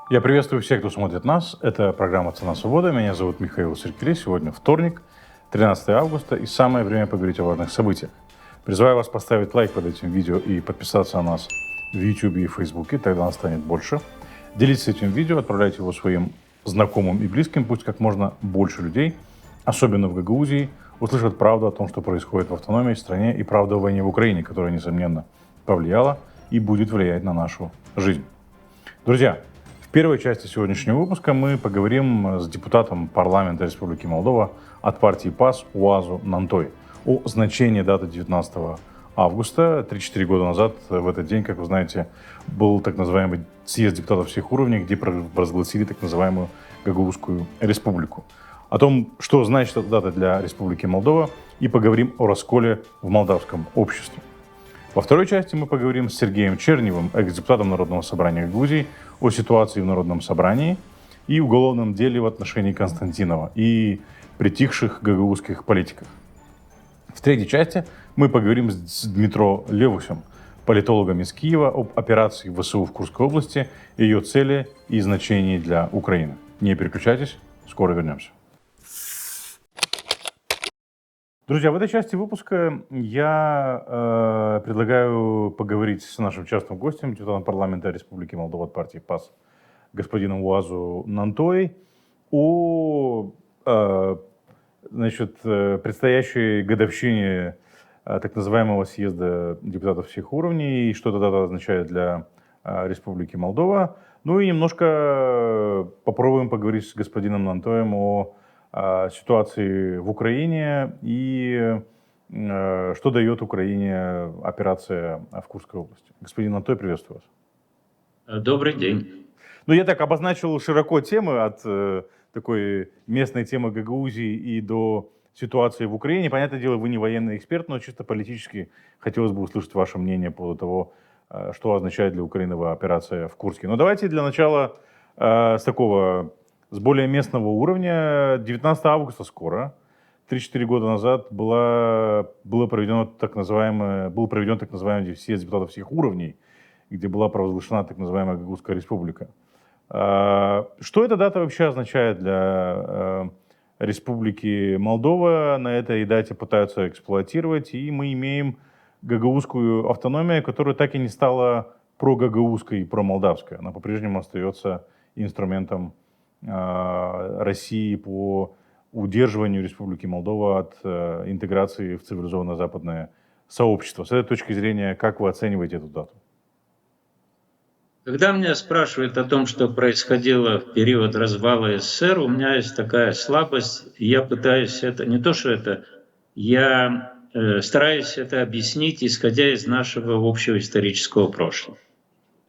Я приветствую всех, кто смотрит нас. Это программа «Цена свободы». Меня зовут Михаил Серкелей. Сегодня вторник, 13 августа, и самое время поговорить о важных событиях. Призываю вас поставить лайк под этим видео и подписаться на нас в YouTube и Facebook, тогда нас станет больше. Делитесь этим видео, отправляйте его своим знакомым и близким. Пусть как можно больше людей, особенно в Гагаузии, услышат правду о том, что происходит в автономии, в стране, и правду о войне в Украине, которая, несомненно, повлияла и будет влиять на нашу жизнь. Друзья, в первой части сегодняшнего выпуска мы поговорим с депутатом парламента Республики Молдова от партии ПАС Уазу Нантой о значении даты 19 августа. 3-4 года назад, в этот день, как вы знаете, был так называемый съезд депутатов всех уровней, где провозгласили так называемую Гагаузскую республику. О том, что значит эта дата для Республики Молдова, и поговорим о расколе в молдавском обществе. Во второй части мы поговорим с Сергеем Черневым, экс-депутатом Народного собрания Гагаузии, о ситуации в Народном собрании и уголовном деле в отношении Константинова и притихших гагаузских политиков. В третьей части мы поговорим с Дмитро Левусем, политологом из Киева, об операции ВСУ в Курской области, ее цели и значении для Украины. Не переключайтесь, скоро вернемся. Друзья, в этой части выпуска я предлагаю поговорить с нашим частым гостем, депутатом парламента Республики Молдова от партии ПАС, господином Уазу Нантой, о предстоящей годовщине так называемого съезда депутатов всех уровней, и что эта дата означает для Республики Молдова. Ну и немножко попробуем поговорить с господином Нантоем о ситуации в Украине и что дает Украине операция в Курской области. Господин Нантой, приветствую вас. Добрый день. Ну, я так обозначил широко темы от такой местной темы Гагаузии и до ситуации в Украине. Понятное дело, вы не военный эксперт, но чисто политически хотелось бы услышать ваше мнение по поводу того, что означает для Украины операция в Курске. Но давайте для начала с более местного уровня. 19 августа скоро, 3-4 года назад, был проведен так называемый съезд депутатов всех уровней, где была провозглашена так называемая Гагаузская республика. Что эта дата вообще означает для Республики Молдова? На этой дате пытаются эксплуатировать, и мы имеем гагаузскую автономию, которая так и не стала прогагаузской и промолдавской. Она по-прежнему остается инструментом России по удерживанию Республики Молдова от интеграции в цивилизованное западное сообщество. С этой точки зрения, как вы оцениваете эту дату? Когда меня спрашивают о том, что происходило в период развала СССР, у меня есть такая слабость, и я пытаюсь стараюсь это объяснить, исходя из нашего общего исторического прошлого.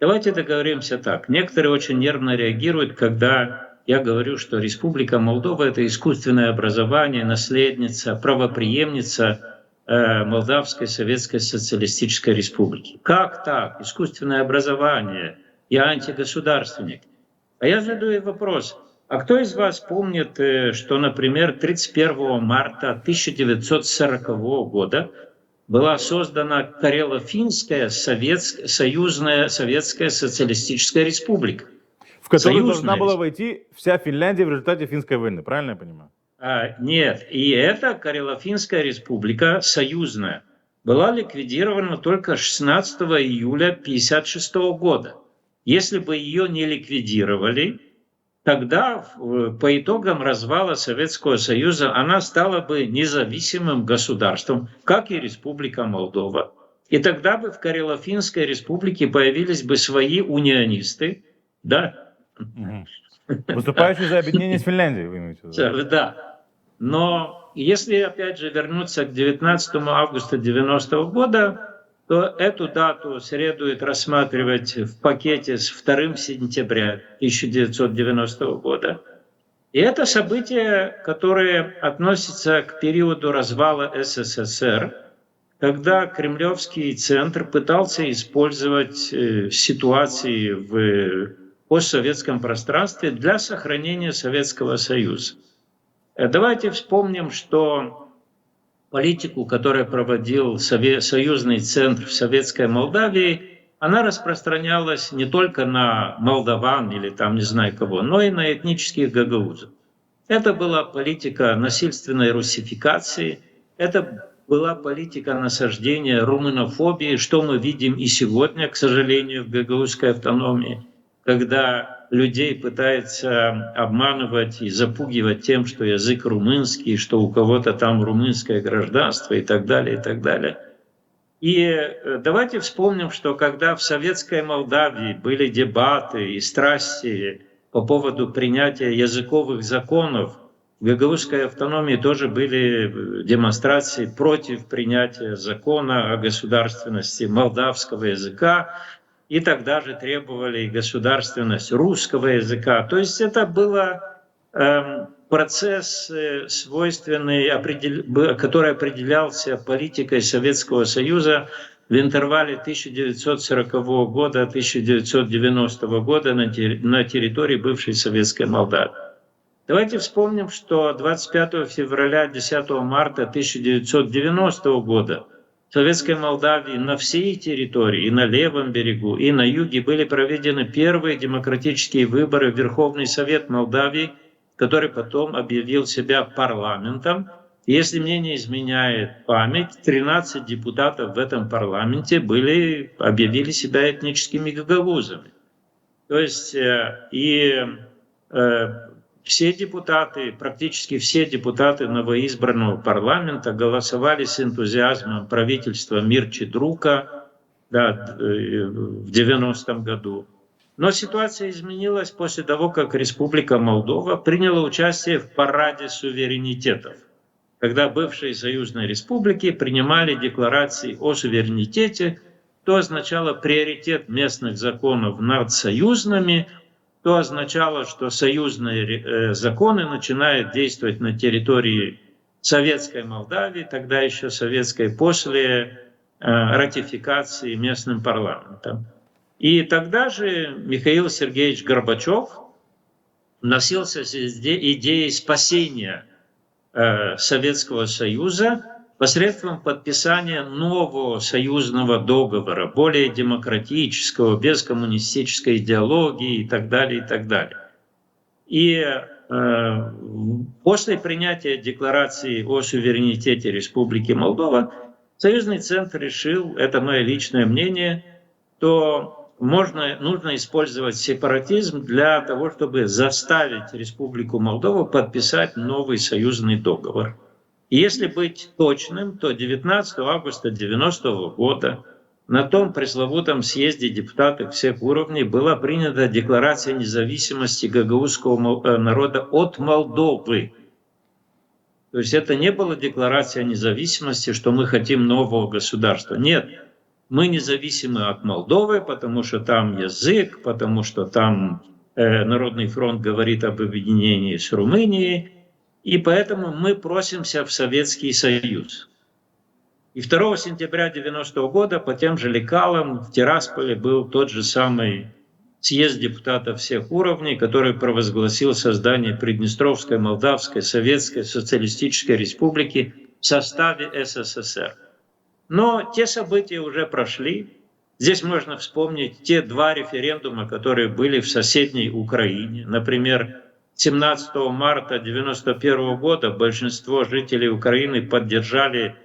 Давайте договоримся так. Некоторые очень нервно реагируют, когда я говорю, что Республика Молдова – это искусственное образование, наследница, правопреемница Молдавской Советской Социалистической Республики. Как так? Искусственное образование. Я антигосударственник. А я задаю вопрос. А кто из вас помнит, что, например, 31 марта 1940 года была создана Карело-Финская союзная Советская Социалистическая Республика? В которую должна была войти вся Финляндия в результате финской войны, правильно я понимаю? Нет, и эта Карело-Финская республика, союзная, была ликвидирована только 16 июля 1956 года. Если бы ее не ликвидировали, тогда по итогам развала Советского Союза она стала бы независимым государством, как и Республика Молдова. И тогда бы в Карело-Финской республике появились бы свои унионисты, да? Выступающие за объединение с Финляндией, вы имеете в виду? Да. Но если, опять же, вернуться к 19 августа 1990 года, то эту дату следует рассматривать в пакете с 2 сентября 1990 года. И это событие, которое относится к периоду развала СССР, когда Кремлевский центр пытался использовать ситуации в постсоветском пространстве для сохранения Советского Союза. Давайте вспомним, что политику, которую проводил союзный центр в Советской Молдавии, она распространялась не только на молдаван или там не знаю кого, но и на этнических гагаузов. Это была политика насильственной руссификации, это была политика насаждения румынофобии, что мы видим и сегодня, к сожалению, в гагаузской автономии, когда людей пытаются обманывать и запугивать тем, что язык румынский, что у кого-то там румынское гражданство и так далее, и так далее. И давайте вспомним, что когда в советской Молдавии были дебаты и страсти по поводу принятия языковых законов, в гагаузской автономии тоже были демонстрации против принятия закона о государственности молдавского языка, и тогда же требовали государственность русского языка. То есть это был процесс, свойственный, который определялся политикой Советского Союза в интервале 1940 года-1990 года на территории бывшей Советской Молдавии. Давайте вспомним, что 25 февраля, 10 марта 1990 года в Советской Молдавии на всей территории, и на левом берегу, и на юге были проведены первые демократические выборы в Верховный Совет Молдавии, который потом объявил себя парламентом. Если мне не изменяет память, 13 депутатов в этом парламенте объявили себя этническими гагаузами. То есть все депутаты, практически все депутаты новоизбранного парламента голосовали с энтузиазмом правительства Мирчи Друка в 90-м году. Но ситуация изменилась после того, как Республика Молдова приняла участие в параде суверенитетов, когда бывшие союзные республики принимали декларации о суверенитете, то означало приоритет местных законов над союзными, то означало, что союзные законы начинают действовать на территории Советской Молдавии, тогда еще советской, после ратификации местным парламентом. И тогда же Михаил Сергеевич Горбачев носился с идеей спасения Советского Союза посредством подписания нового союзного договора, более демократического, без коммунистической идеологии и так далее, и так далее. И после принятия декларации о суверенитете Республики Молдова Союзный центр решил, это мое личное мнение, то нужно использовать сепаратизм для того, чтобы заставить Республику Молдова подписать новый союзный договор. И если быть точным, то 19 августа 1990 года на том пресловутом съезде депутатов всех уровней была принята Декларация независимости гагаузского народа от Молдовы. То есть это не была декларация независимости, что мы хотим нового государства. Нет, мы независимы от Молдовы, потому что там язык, потому что там Народный фронт говорит об объединении с Румынией, и поэтому мы просимся в Советский Союз. И 2 сентября 1990 года по тем же лекалам в Тирасполе был тот же самый съезд депутатов всех уровней, который провозгласил создание Приднестровской, Молдавской, Советской Социалистической Республики в составе СССР. Но те события уже прошли. Здесь можно вспомнить те 2 референдума, которые были в соседней Украине. Например, 17 марта 1991 года большинство жителей Украины поддержали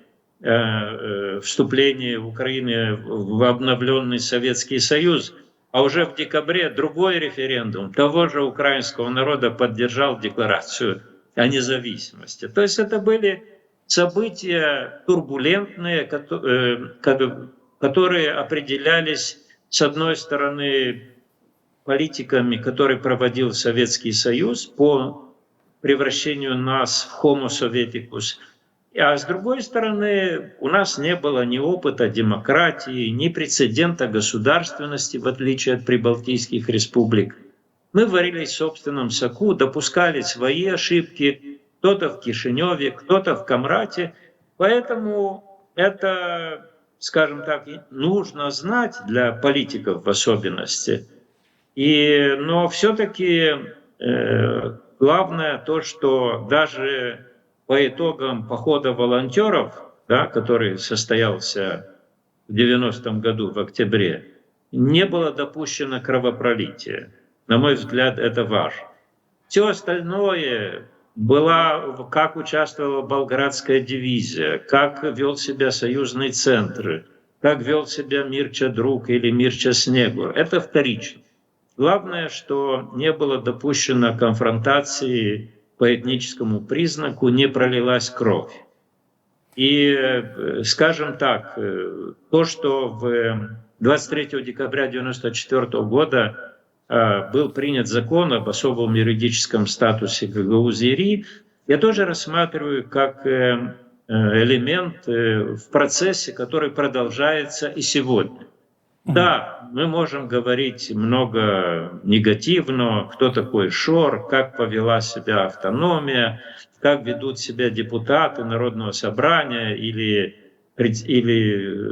вступление Украины в обновленный Советский Союз, а уже в декабре другой референдум того же украинского народа поддержал декларацию о независимости. То есть это были события турбулентные, которые определялись, с одной стороны, политиками, которые проводил Советский Союз по превращению нас в Homo Sovieticus, а с другой стороны, у нас не было ни опыта демократии, ни прецедента государственности, в отличие от прибалтийских республик. Мы варились в собственном соку, допускали свои ошибки, кто-то в Кишиневе, кто-то в Камрате. Поэтому это, скажем так, нужно знать для политиков в особенности. Но все-таки главное то, что даже по итогам похода волонтеров, который состоялся в 90-м году в октябре, не было допущено кровопролитие. На мой взгляд, это важно. Все остальное была, как участвовала Болградская дивизия, как вел себя союзный центр, как вел себя Мирча Друг или Мирча Снегур. Это вторично. Главное, что не было допущено конфронтации по этническому признаку, не пролилась кровь. И, скажем так, то, что в 23 декабря 1994 года был принят закон об особом юридическом статусе ГГУ «Зири», я тоже рассматриваю как элемент в процессе, который продолжается и сегодня. Да, мы можем говорить много негативного, кто такой Шор, как повела себя автономия, как ведут себя депутаты Народного собрания или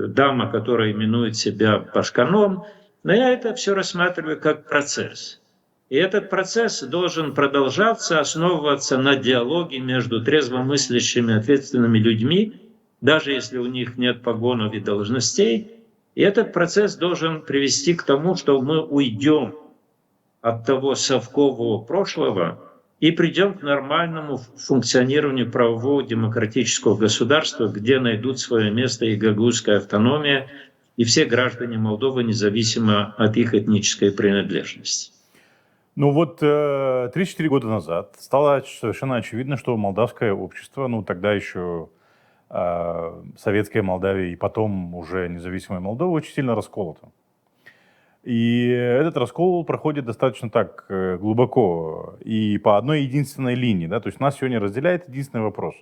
дама, которая именует себя Пашканом. Но я это все рассматриваю как процесс. И этот процесс должен продолжаться, основываться на диалоге между трезвомыслящими, ответственными людьми, даже если у них нет погонов и должностей. И этот процесс должен привести к тому, что мы уйдем от того совкового прошлого и придем к нормальному функционированию правового демократического государства, где найдут свое место и гагаузская автономия, и все граждане Молдовы, независимо от их этнической принадлежности. Ну вот 3-4 года назад стало совершенно очевидно, что молдавское общество, ну тогда еще советская Молдавия и потом уже независимая Молдова очень сильно расколота. И этот раскол проходит достаточно так глубоко и по одной единственной линии. Да? То есть нас сегодня разделяет единственный вопрос.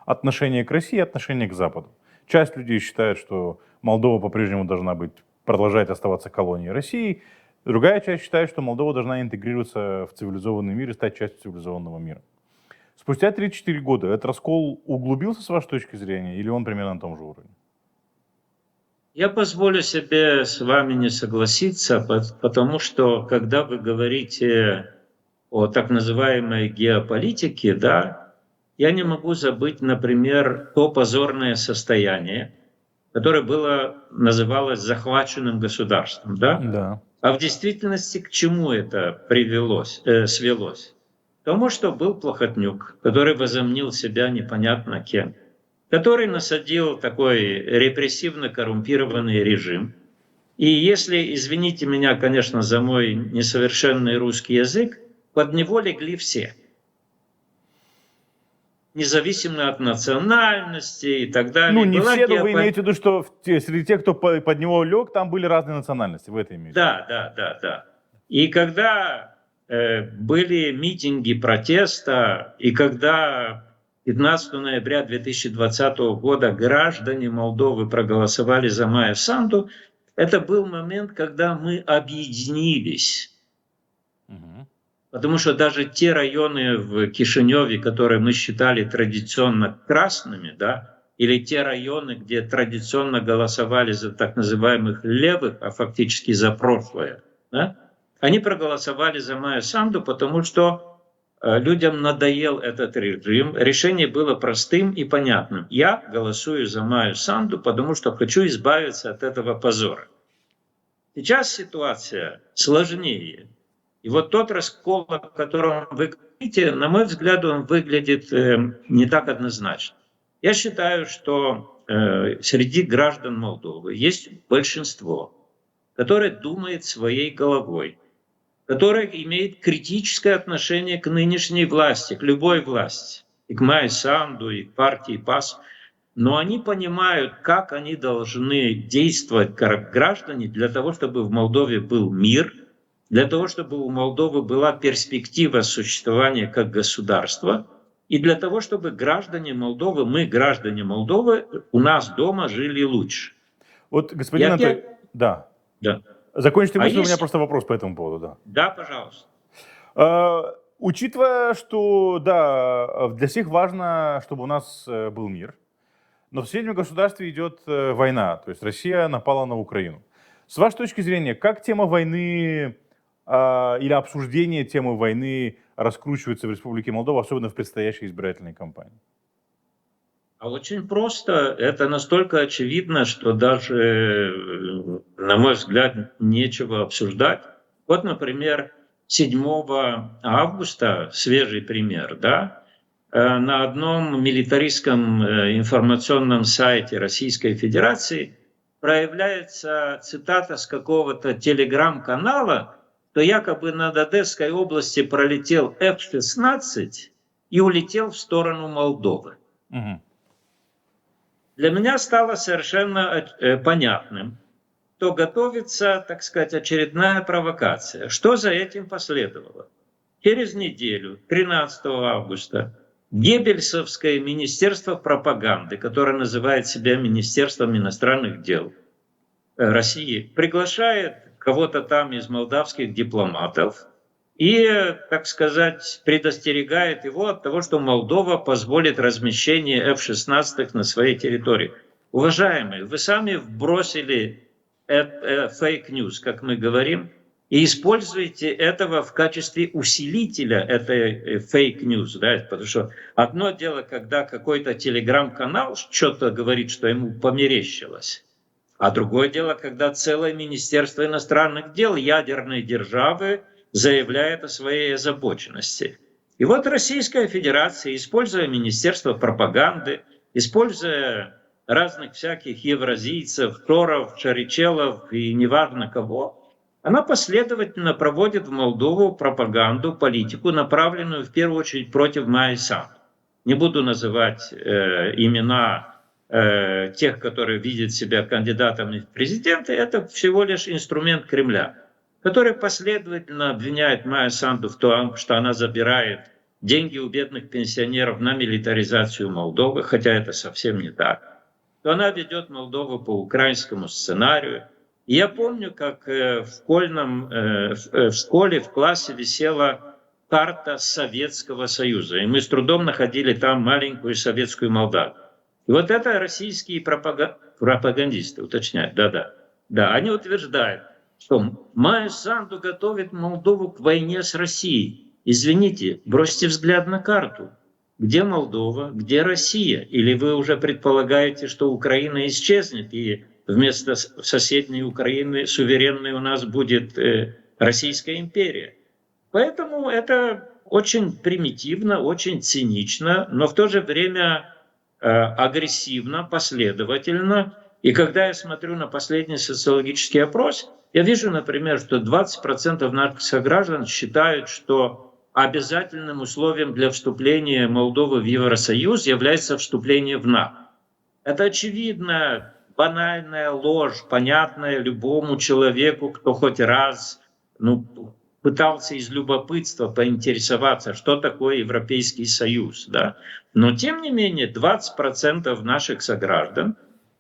Отношение к России и отношение к Западу. Часть людей считает, что Молдова по-прежнему должна продолжать оставаться колонией России. Другая часть считает, что Молдова должна интегрироваться в цивилизованный мир и стать частью цивилизованного мира. Спустя 3-4 года этот раскол углубился с вашей точки зрения или он примерно на том же уровне? Я позволю себе с вами не согласиться, потому что когда вы говорите о так называемой геополитике, да, я не могу забыть, например, то позорное состояние, которое называлось захваченным государством. Да? Да. А в действительности к чему это свелось? К тому, что был Плохотнюк, который возомнил себя непонятно кем, который насадил такой репрессивно-коррумпированный режим. И если, извините меня, конечно, за мой несовершенный русский язык, под него легли все. Независимо от национальности и так далее. Ну, не все, но вы имеете в виду, что среди тех, кто под него лег, там были разные национальности, вы это имеете? Да. И когда были митинги протеста, и когда 15 ноября 2020 года граждане Молдовы проголосовали за Майю Санду, это был момент, когда мы объединились. Потому что даже те районы в Кишиневе, которые мы считали традиционно красными, да, или те районы, где традиционно голосовали за так называемых левых, а фактически за прошлое, да, они проголосовали за Майю Санду, потому что людям надоел этот режим. Решение было простым и понятным. Я голосую за Майю Санду, потому что хочу избавиться от этого позора. Сейчас ситуация сложнее. И вот тот раскол, о котором вы говорите, на мой взгляд, он выглядит не так однозначно. Я считаю, что среди граждан Молдовы есть большинство, которое думает своей головой, которое имеет критическое отношение к нынешней власти, к любой власти, и к Майе Санду, и к партии ПАС. Но они понимают, как они должны действовать как граждане для того, чтобы в Молдове был мир, для того, чтобы у Молдовы была перспектива существования как государства, и для того, чтобы граждане Молдовы, мы, граждане Молдовы, у нас дома жили лучше. Вот, господин Анатолий, да. Закончите мысль, у меня просто вопрос по этому поводу. Да, да, пожалуйста. Учитывая, что, да, для всех важно, чтобы у нас был мир, но в соседнем государстве идет война, то есть Россия напала на Украину. С вашей точки зрения, как тема войны или обсуждение темы войны раскручивается в Республике Молдова, особенно в предстоящей избирательной кампании? А очень просто. Это настолько очевидно, что даже, на мой взгляд, нечего обсуждать. Вот, например, 7 августа, свежий пример, да, на одном милитаристском информационном сайте Российской Федерации проявляется цитата с какого-то телеграм-канала, что якобы над Одесской области пролетел F-16 и улетел в сторону Молдовы. Мгм. Для меня стало совершенно понятным, что готовится, так сказать, очередная провокация. Что за этим последовало? Через неделю, 13 августа, Геббельсовское министерство пропаганды, которое называет себя Министерством иностранных дел России, приглашает кого-то там из молдавских дипломатов и, так сказать, предостерегает его от того, что Молдова позволит размещение F-16 на своей территории. Уважаемые, вы сами вбросили фейк-ньюс, как мы говорим, и используете этого в качестве усилителя этой фейк-ньюс. Да? Потому что одно дело, когда какой-то телеграм-канал что-то говорит, что ему померещилось, а другое дело, когда целое Министерство иностранных дел ядерной державы заявляет о своей озабоченности. И вот Российская Федерация, используя Министерство пропаганды, используя разных всяких евразийцев, торов, шаричелов и неважно кого, она последовательно проводит в Молдову пропаганду, политику, направленную в первую очередь против Майи Санду. Не буду называть имена тех, которые видят себя кандидатами в президенты, это всего лишь инструмент Кремля, который последовательно обвиняет Майю Санду в том, что она забирает деньги у бедных пенсионеров на милитаризацию Молдовы, хотя это совсем не так. То она ведет Молдову по украинскому сценарию. И я помню, как в школе, в классе висела карта Советского Союза, и мы с трудом находили там маленькую советскую Молдавию. И вот это российские пропагандисты уточняют, да, они утверждают, что Майя Санду готовит Молдову к войне с Россией. Извините, бросьте взгляд на карту. Где Молдова, где Россия? Или вы уже предполагаете, что Украина исчезнет, и вместо соседней Украины суверенной у нас будет Российская империя? Поэтому это очень примитивно, очень цинично, но в то же время агрессивно, последовательно. И когда я смотрю на последний социологический опрос, я вижу, например, что 20% наших сограждан считают, что обязательным условием для вступления Молдовы в Евросоюз является вступление в НАТО. Это очевидно банальная ложь, понятная любому человеку, кто хоть раз пытался из любопытства поинтересоваться, что такое Европейский Союз. Да? Но тем не менее 20% наших сограждан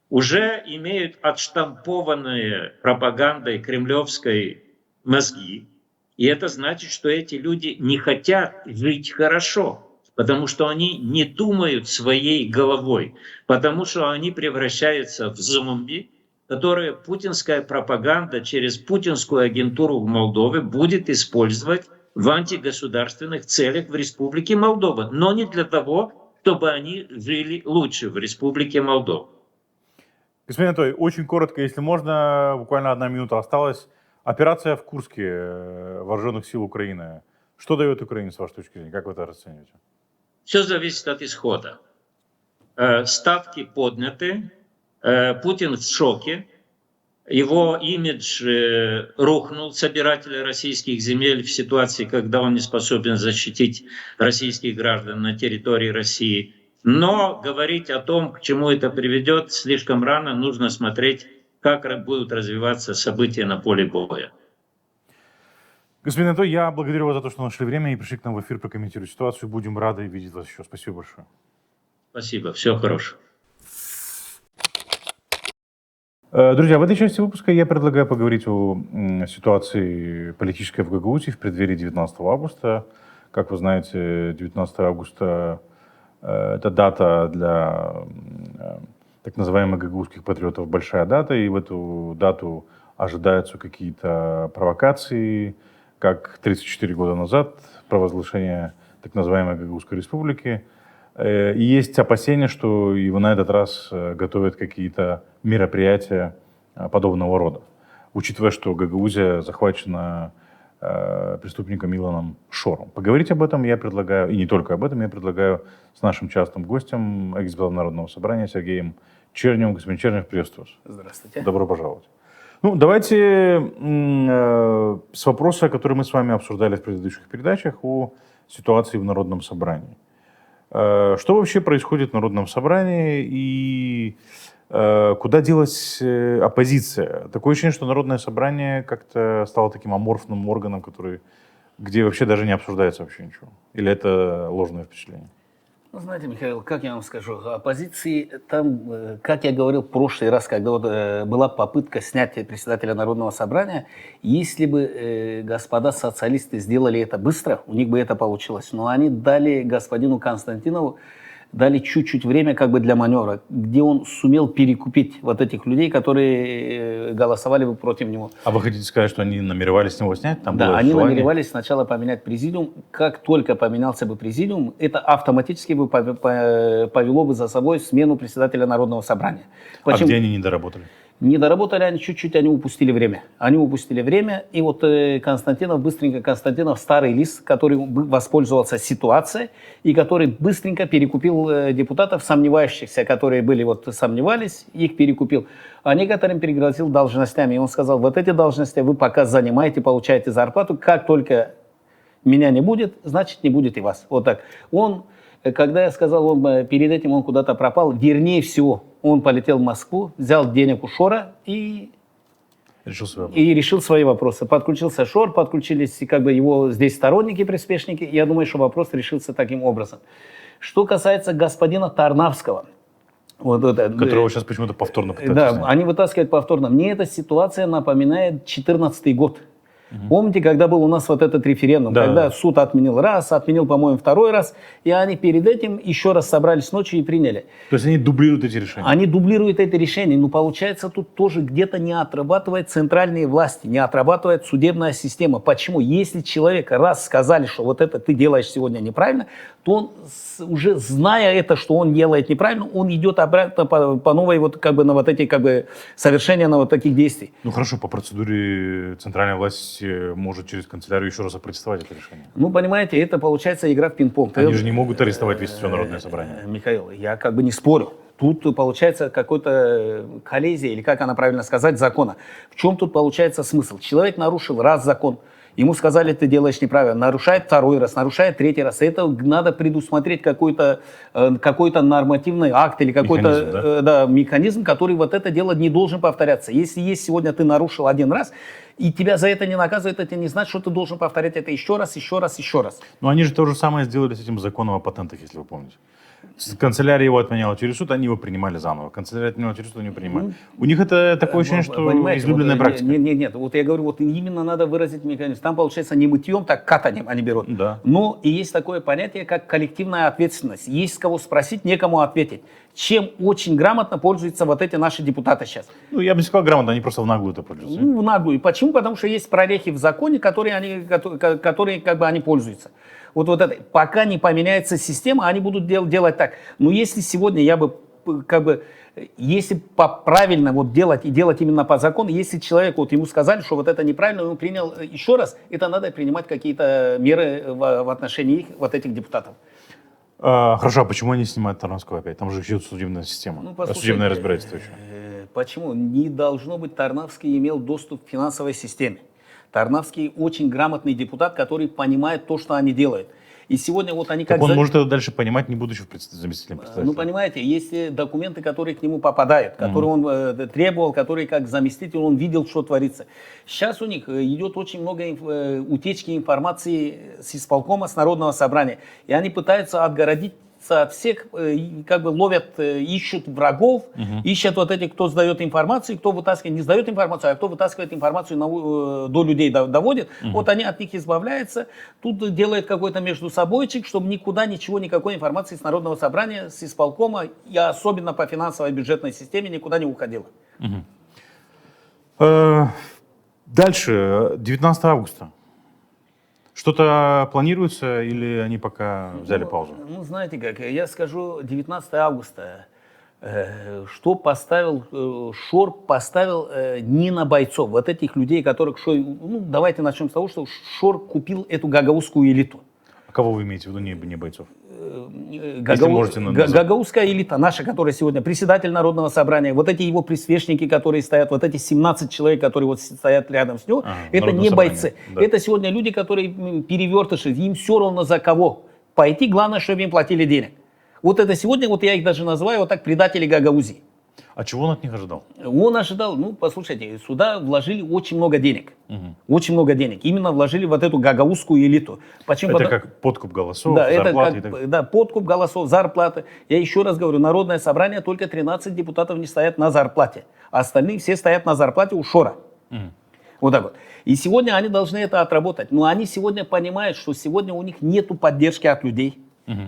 уже имеют отштампованные пропагандой кремлевской мозги. И это значит, что эти люди не хотят жить хорошо, потому что они не думают своей головой, потому что они превращаются в зомби, которые путинская пропаганда через путинскую агентуру в Молдове будет использовать в антигосударственных целях в Республике Молдова, но не для того, чтобы они жили лучше в Республике Молдова. Господин Анатолий, очень коротко, если можно, буквально 1 минута осталась. Операция в Курске вооруженных сил Украины. Что дает Украине, с вашей точки зрения? Как вы это расцениваете? Все зависит от исхода. Ставки подняты, Путин в шоке, его имидж рухнул, собирателя российских земель, в ситуации, когда он не способен защитить российских граждан на территории России. Но говорить о том, к чему это приведет, слишком рано. Нужно смотреть, как будут развиваться события на поле боя. Господин Анатолий, я благодарю вас за то, что нашли время и пришли к нам в эфир прокомментировать ситуацию. Будем рады видеть вас еще. Спасибо большое. Спасибо. Всего хорошего. Друзья, в этой части выпуска я предлагаю поговорить о ситуации политической в Гагаузии в преддверии 19 августа. Как вы знаете, 19 августа – это дата для так называемых гагаузских патриотов, большая дата, и в эту дату ожидаются какие-то провокации, как 34 года назад, провозглашение так называемой Гагаузской республики. И есть опасения, что и на этот раз готовят какие-то мероприятия подобного рода, учитывая, что Гагаузия захвачена преступником Илоном Шором. Поговорить об этом я предлагаю, и не только об этом, я предлагаю с нашим частым гостем, экс-депутатом Народного собрания Сергеем Черневым. Господин Чернев, приветствую вас. Здравствуйте. Добро пожаловать. Ну, давайте с вопроса, который мы с вами обсуждали в предыдущих передачах, о ситуации в Народном собрании. Что вообще происходит в Народном собрании и куда делась оппозиция? Такое ощущение, что Народное собрание как-то стало таким аморфным органом, где вообще даже не обсуждается вообще ничего. Или это ложное впечатление? Ну, знаете, Михаил, как я вам скажу, оппозиции там, как я говорил в прошлый раз, когда вот, была попытка снятия председателя Народного собрания, если бы господа социалисты сделали это быстро, у них бы это получилось. Но они дали господину Константинову чуть-чуть время как бы для маневра, где он сумел перекупить вот этих людей, которые голосовали бы против него. А вы хотите сказать, что они намеревались с него снять? Там Да, было они желание? намеревались сначала поменять президиум. Как только поменялся бы президиум, это автоматически бы повело бы за собой смену председателя Народного собрания. А где они не доработали? Не доработали они чуть-чуть, они упустили время. И вот Константинов, старый лис, который воспользовался ситуацией и который быстренько перекупил депутатов, сомневающихся, которые сомневались, их перекупил. А некоторым перегрозил должностями. И он сказал, вот эти должности вы пока занимаете, получаете зарплату, как только меня не будет, значит не будет и вас. Вот так. Когда я сказал, перед этим он куда-то пропал, вернее всего, он полетел в Москву, взял денег у Шора и решил свои вопросы. Подключился Шор, подключились как бы его здесь сторонники, приспешники. Я думаю, что вопрос решился таким образом. Что касается господина Тарнавского, Которого сейчас почему-то повторно пытаются снять. они вытаскивают повторно. Мне эта ситуация напоминает 2014 год. Помните, когда был у нас вот этот референдум, когда суд отменил раз, отменил, по-моему, второй раз, и они перед этим еще раз собрались ночью и приняли. То есть они дублируют эти решения? Они дублируют эти решения, но получается тут тоже где-то не отрабатывает центральные власти, не отрабатывает судебная система. Почему? Если человек раз сказали, что вот это ты делаешь сегодня неправильно, то он, уже зная это, что он делает неправильно, он идет обратно по новой на вот эти совершения на вот таких действий. Ну хорошо, по процедуре центральная власть может через канцелярию еще раз опротестовать это решение. Ну, понимаете, это получается игра в пинг-понг. Они же не могут арестовать весь все Народное собрание. Михаил, я не спорю. Тут получается какой-то коллизия, или как она правильно сказать, закона. В чем тут получается смысл? Человек нарушил раз закон, ему сказали, ты делаешь неправильно, нарушает второй раз, нарушает третий раз. Это надо предусмотреть какой-то нормативный акт или какой-то механизм, который вот это дело не должен повторяться. Если есть сегодня ты нарушил один раз, и тебя за это не наказывают, это не значит, что ты должен повторять это еще раз. Но они же то же самое сделали с этим законом о патентах, если вы помните. Канцелярия его отменяла через суд, они его принимали заново. Канцелярия отменяла через суд, они его принимали. У них это такое ощущение, что излюбленная практика. Нет, вот я говорю, вот именно надо выразить механизм. Там получается не мытьем, так катанием они берут. Да. Но и есть такое понятие, как коллективная ответственность. Есть с кого спросить, некому ответить. Чем очень грамотно пользуются вот эти наши депутаты сейчас. Ну, я бы не сказал грамотно, они просто в наглую это пользуются. В наглую. Почему? Потому что есть прорехи в законе, которые они пользуются. Вот это. Пока не поменяется система, они будут делать так. Но если сегодня если правильно делать и делать именно по закону, если человеку ему сказали, что вот это неправильно, он принял еще раз, это надо принимать какие-то меры в отношении вот этих депутатов. Хорошо, а почему они снимают Тарнавского опять? Там же идет судебная система, судебное разбирательство еще. Почему? Не должно быть Тарнавский имел доступ к финансовой системе. Тарнавский очень грамотный депутат, который понимает то, что они делают. И сегодня они так он может это дальше понимать, не будучи заместителем председателя. Ну, понимаете, есть документы, которые к нему попадают, которые он требовал, которые как заместитель, он видел, что творится. Сейчас у них идет очень много утечки информации с исполкома, с Народного собрания. И они пытаются отгородить от всех, ловят, ищут врагов, ищут вот этих, кто сдает информацию, кто вытаскивает, не сдает информацию, а кто вытаскивает информацию до людей, доводит. Вот они от них избавляются. Тут делают какой-то между собойчик, чтобы никуда никакой информации с Народного собрания, с исполкома, и особенно по финансовой бюджетной системе никуда не уходило. Дальше, 19 августа. Что-то планируется или они пока взяли паузу? Ну, знаете как, я скажу, 19 августа, что поставил, Шор поставил не на бойцов, вот этих людей, которых Шор, ну, давайте начнем с того, что Шор купил эту гагаузскую элиту. А кого вы имеете в виду, не бойцов? Можете гагаузская элита, наша, которая сегодня председатель Народного собрания, вот эти его приспешники, которые стоят, вот эти 17 человек, которые вот стоят рядом с ним, это не бойцы. Да. Это сегодня люди, которые перевертыши, им все равно за кого пойти, главное, чтобы им платили денег. Вот это сегодня, вот я их даже называю вот так предатели Гагаузии. А чего он от них ожидал? Он ожидал, ну, послушайте, сюда вложили очень много денег. Очень много денег. Именно вложили вот эту гагаузскую элиту. Почему? Это как подкуп голосов, да, зарплаты? Это как, да, подкуп голосов, зарплаты. Я еще раз говорю, Народное собрание, только 13 депутатов не стоят на зарплате. А остальные все стоят на зарплате у Шора. Вот так вот. И сегодня они должны это отработать. Но они сегодня понимают, что сегодня у них нет поддержки от людей.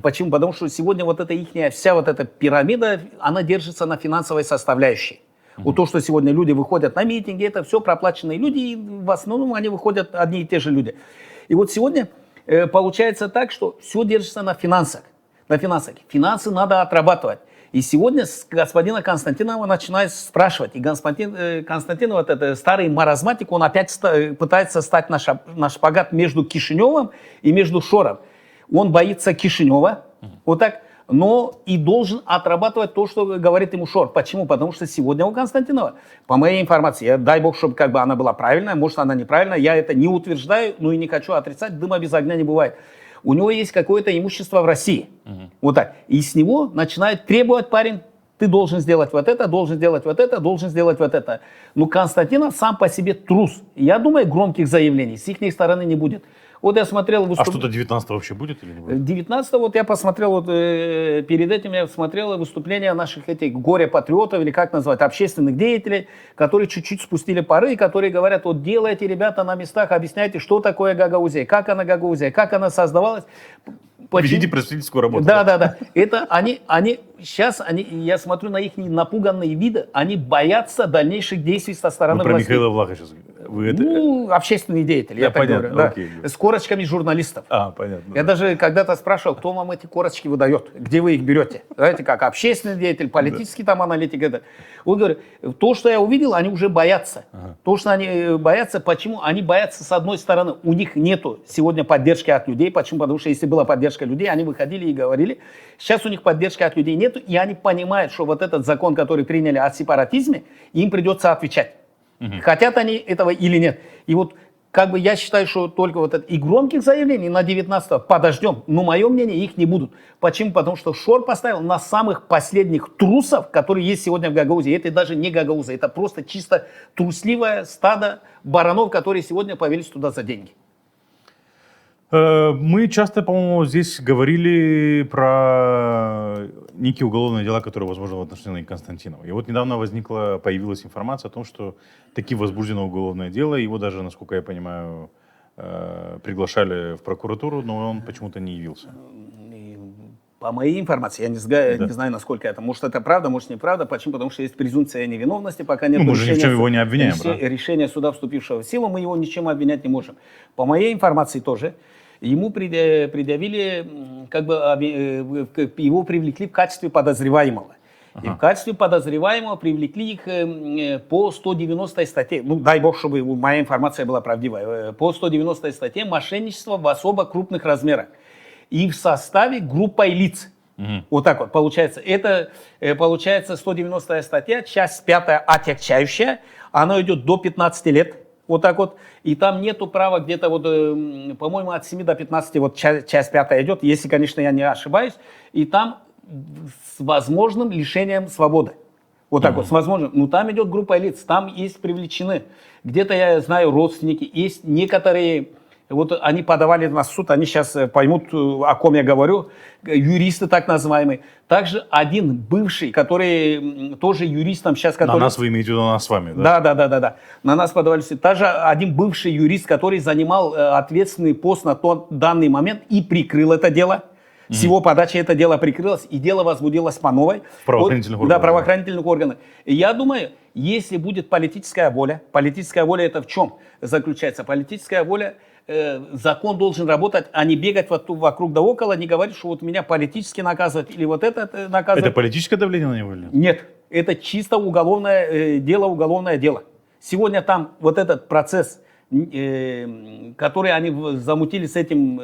Почему? Потому что сегодня вот эта ихняя, вся вот эта пирамида, она держится на финансовой составляющей. Вот то, что сегодня люди выходят на митинги, это все проплаченные люди, и в основном они выходят одни и те же люди. И вот сегодня получается так, что все держится на финансах. На финансах. Финансы надо отрабатывать. И сегодня с господина Константинова начинают спрашивать. И господин Константинов, вот этот старый маразматик, он опять пытается стать на шпагат между Кишиневым и между Шором. Он боится Кишинева, вот так, но и должен отрабатывать то, что говорит ему Шор. Почему? Потому что сегодня у Константинова, по моей информации, дай бог, чтобы как бы она была правильная, может она неправильная, я это не утверждаю, но и не хочу отрицать, дыма без огня не бывает. У него есть какое-то имущество в России, вот так, и с него начинает требовать парень, ты должен сделать вот это, должен сделать вот это, должен сделать вот это. Но Константинов сам по себе трус. Я думаю, громких заявлений с их стороны не будет. Вот я смотрел... А что-то 19 вообще будет или не будет? 19 вот я посмотрел, вот перед этим я смотрел выступления наших этих горе-патриотов, или как назвать, общественных деятелей, которые чуть-чуть спустили пары, и которые говорят, вот делайте, ребята, на местах, объясняйте, что такое Гагаузия, как она создавалась. Ведите просветительскую работу. Да. Это сейчас, я смотрю на их напуганные виды, они боятся дальнейших действий со стороны Вы власти. про Михаила Влаха сейчас говорите? Ну, общественные деятели, я так понятно, говорю. окей. Да. С корочками журналистов. Понятно. Я даже когда-то спрашивал, кто вам эти корочки выдает, где вы их берете. Знаете, как общественный деятель, политический там аналитик. Это. Он говорит, то, что я увидел, они уже боятся. То, что они боятся, почему? Они боятся, с одной стороны, у них нету сегодня поддержки от людей. Почему? Потому что если была поддержка людей, они выходили и говорили. Сейчас у них поддержки от людей нету, и они понимают, что вот этот закон, который приняли о сепаратизме, им придется отвечать. Хотят они этого или нет. И вот как бы я считаю, что только вот это и громких заявлений на 19-го подождем, но мое мнение, их не будут. Почему? Потому что Шор поставил на самых последних трусов, которые есть сегодня в Гагаузии. Это даже не Гагауза, это просто чисто трусливое стадо баранов, которые сегодня повелись туда за деньги. Мы часто, по-моему, здесь говорили про некие уголовные дела, которые, возможно, в отношении Константинова. И вот недавно появилась информация о том, что таки возбуждено уголовное дело. Его даже, насколько я понимаю, приглашали в прокуратуру, но он почему-то не явился. По моей информации, я не знаю, насколько это. Может, это правда, может, неправда. Почему? Потому что есть презумпция невиновности, пока нет мы же ни в чем его не обвиняем. Решения суда, вступившего в силу, мы его ничем обвинять не можем. По моей информации тоже. Ему предъявили, как бы его привлекли в качестве подозреваемого. И в качестве подозреваемого привлекли их по 190 статье. Ну, дай бог, чтобы моя информация была правдивая. По 190 статье мошенничество в особо крупных размерах. И в составе группой лиц. Вот так вот получается. Это получается 190 статья, часть 5 отягчающая. Она идет до 15 лет. Вот так вот. И там нету права где-то, вот, по-моему, от 7 до 15, вот часть 5 идет, если, конечно, я не ошибаюсь. И там с возможным лишением свободы. Вот так вот, с возможным. Ну, там идет группа лиц, там есть привлечены. Где-то, я знаю, родственники, есть некоторые... Вот они подавали на суд, они сейчас поймут, о ком я говорю, юристы так называемые. Также один бывший, который тоже юристом сейчас... На нас вы имеете в виду, на нас с вами, да? Да. На нас подавали в суд. Также один бывший юрист, который занимал ответственный пост на данный момент и прикрыл это дело. С его подачи это дело прикрылось, и дело возбудилось по новой. В правоохранительных органах. Да, правоохранительных органах. И я думаю, если будет политическая воля это в чем заключается? Политическая воля закон должен работать, а не бегать вот вокруг да около, не говорить, что вот меня политически наказывают или вот это наказывают. Это политическое давление на него или нет? Нет, это чисто уголовное дело. Сегодня там вот этот процесс, который они замутили с этим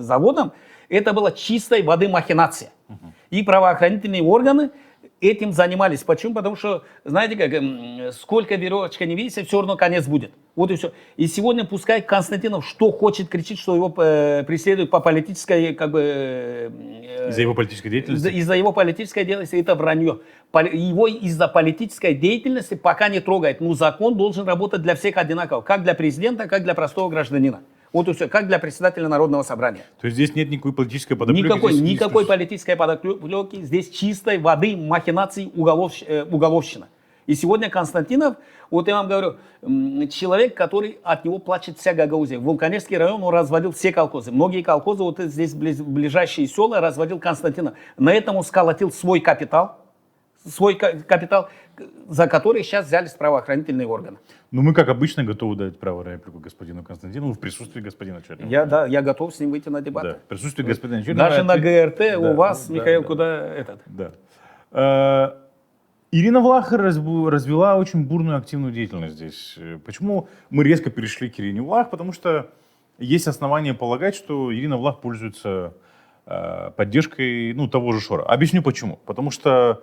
заводом, это была чистой воды махинация. И правоохранительные органы этим занимались. Почему? Потому что, знаете, как, сколько веревочка не весит, все равно конец будет. Вот и все. И сегодня пускай Константинов что хочет, кричит, что его преследуют по политической, как бы... Из-за его политической деятельности? Из-за его политической деятельности, это вранье. Его из-за политической деятельности пока не трогает. Но закон должен работать для всех одинаково. Как для президента, как для простого гражданина. Вот и все. Как для председателя Народного собрания. То есть здесь нет никакой политической подоплеки? Никакой политической подоплеки. Здесь чистой воды махинации уголовщина. И сегодня Константинов, вот я вам говорю, человек, который от него плачет вся Гагаузия. В Вулканевский район он разводил все колхозы. Многие колхозы, вот здесь ближайшие села, разводил Константинов. На этом он сколотил свой капитал, за который сейчас взялись правоохранительные органы. Ну, мы, как обычно, готовы дать право на реплику господину Константинову в присутствии господина Чернова. Я готов с ним выйти на дебаты. Да, в присутствии господина Чернова. Даже на ГРТ у вас, да, Михаил, да, куда этот? Да. Ирина Влахова развела очень бурную активную деятельность здесь. Почему мы резко перешли к Ирине Влах? Потому что есть основания полагать, что Ирина Влах пользуется поддержкой того же Шора. Объясню почему. Потому что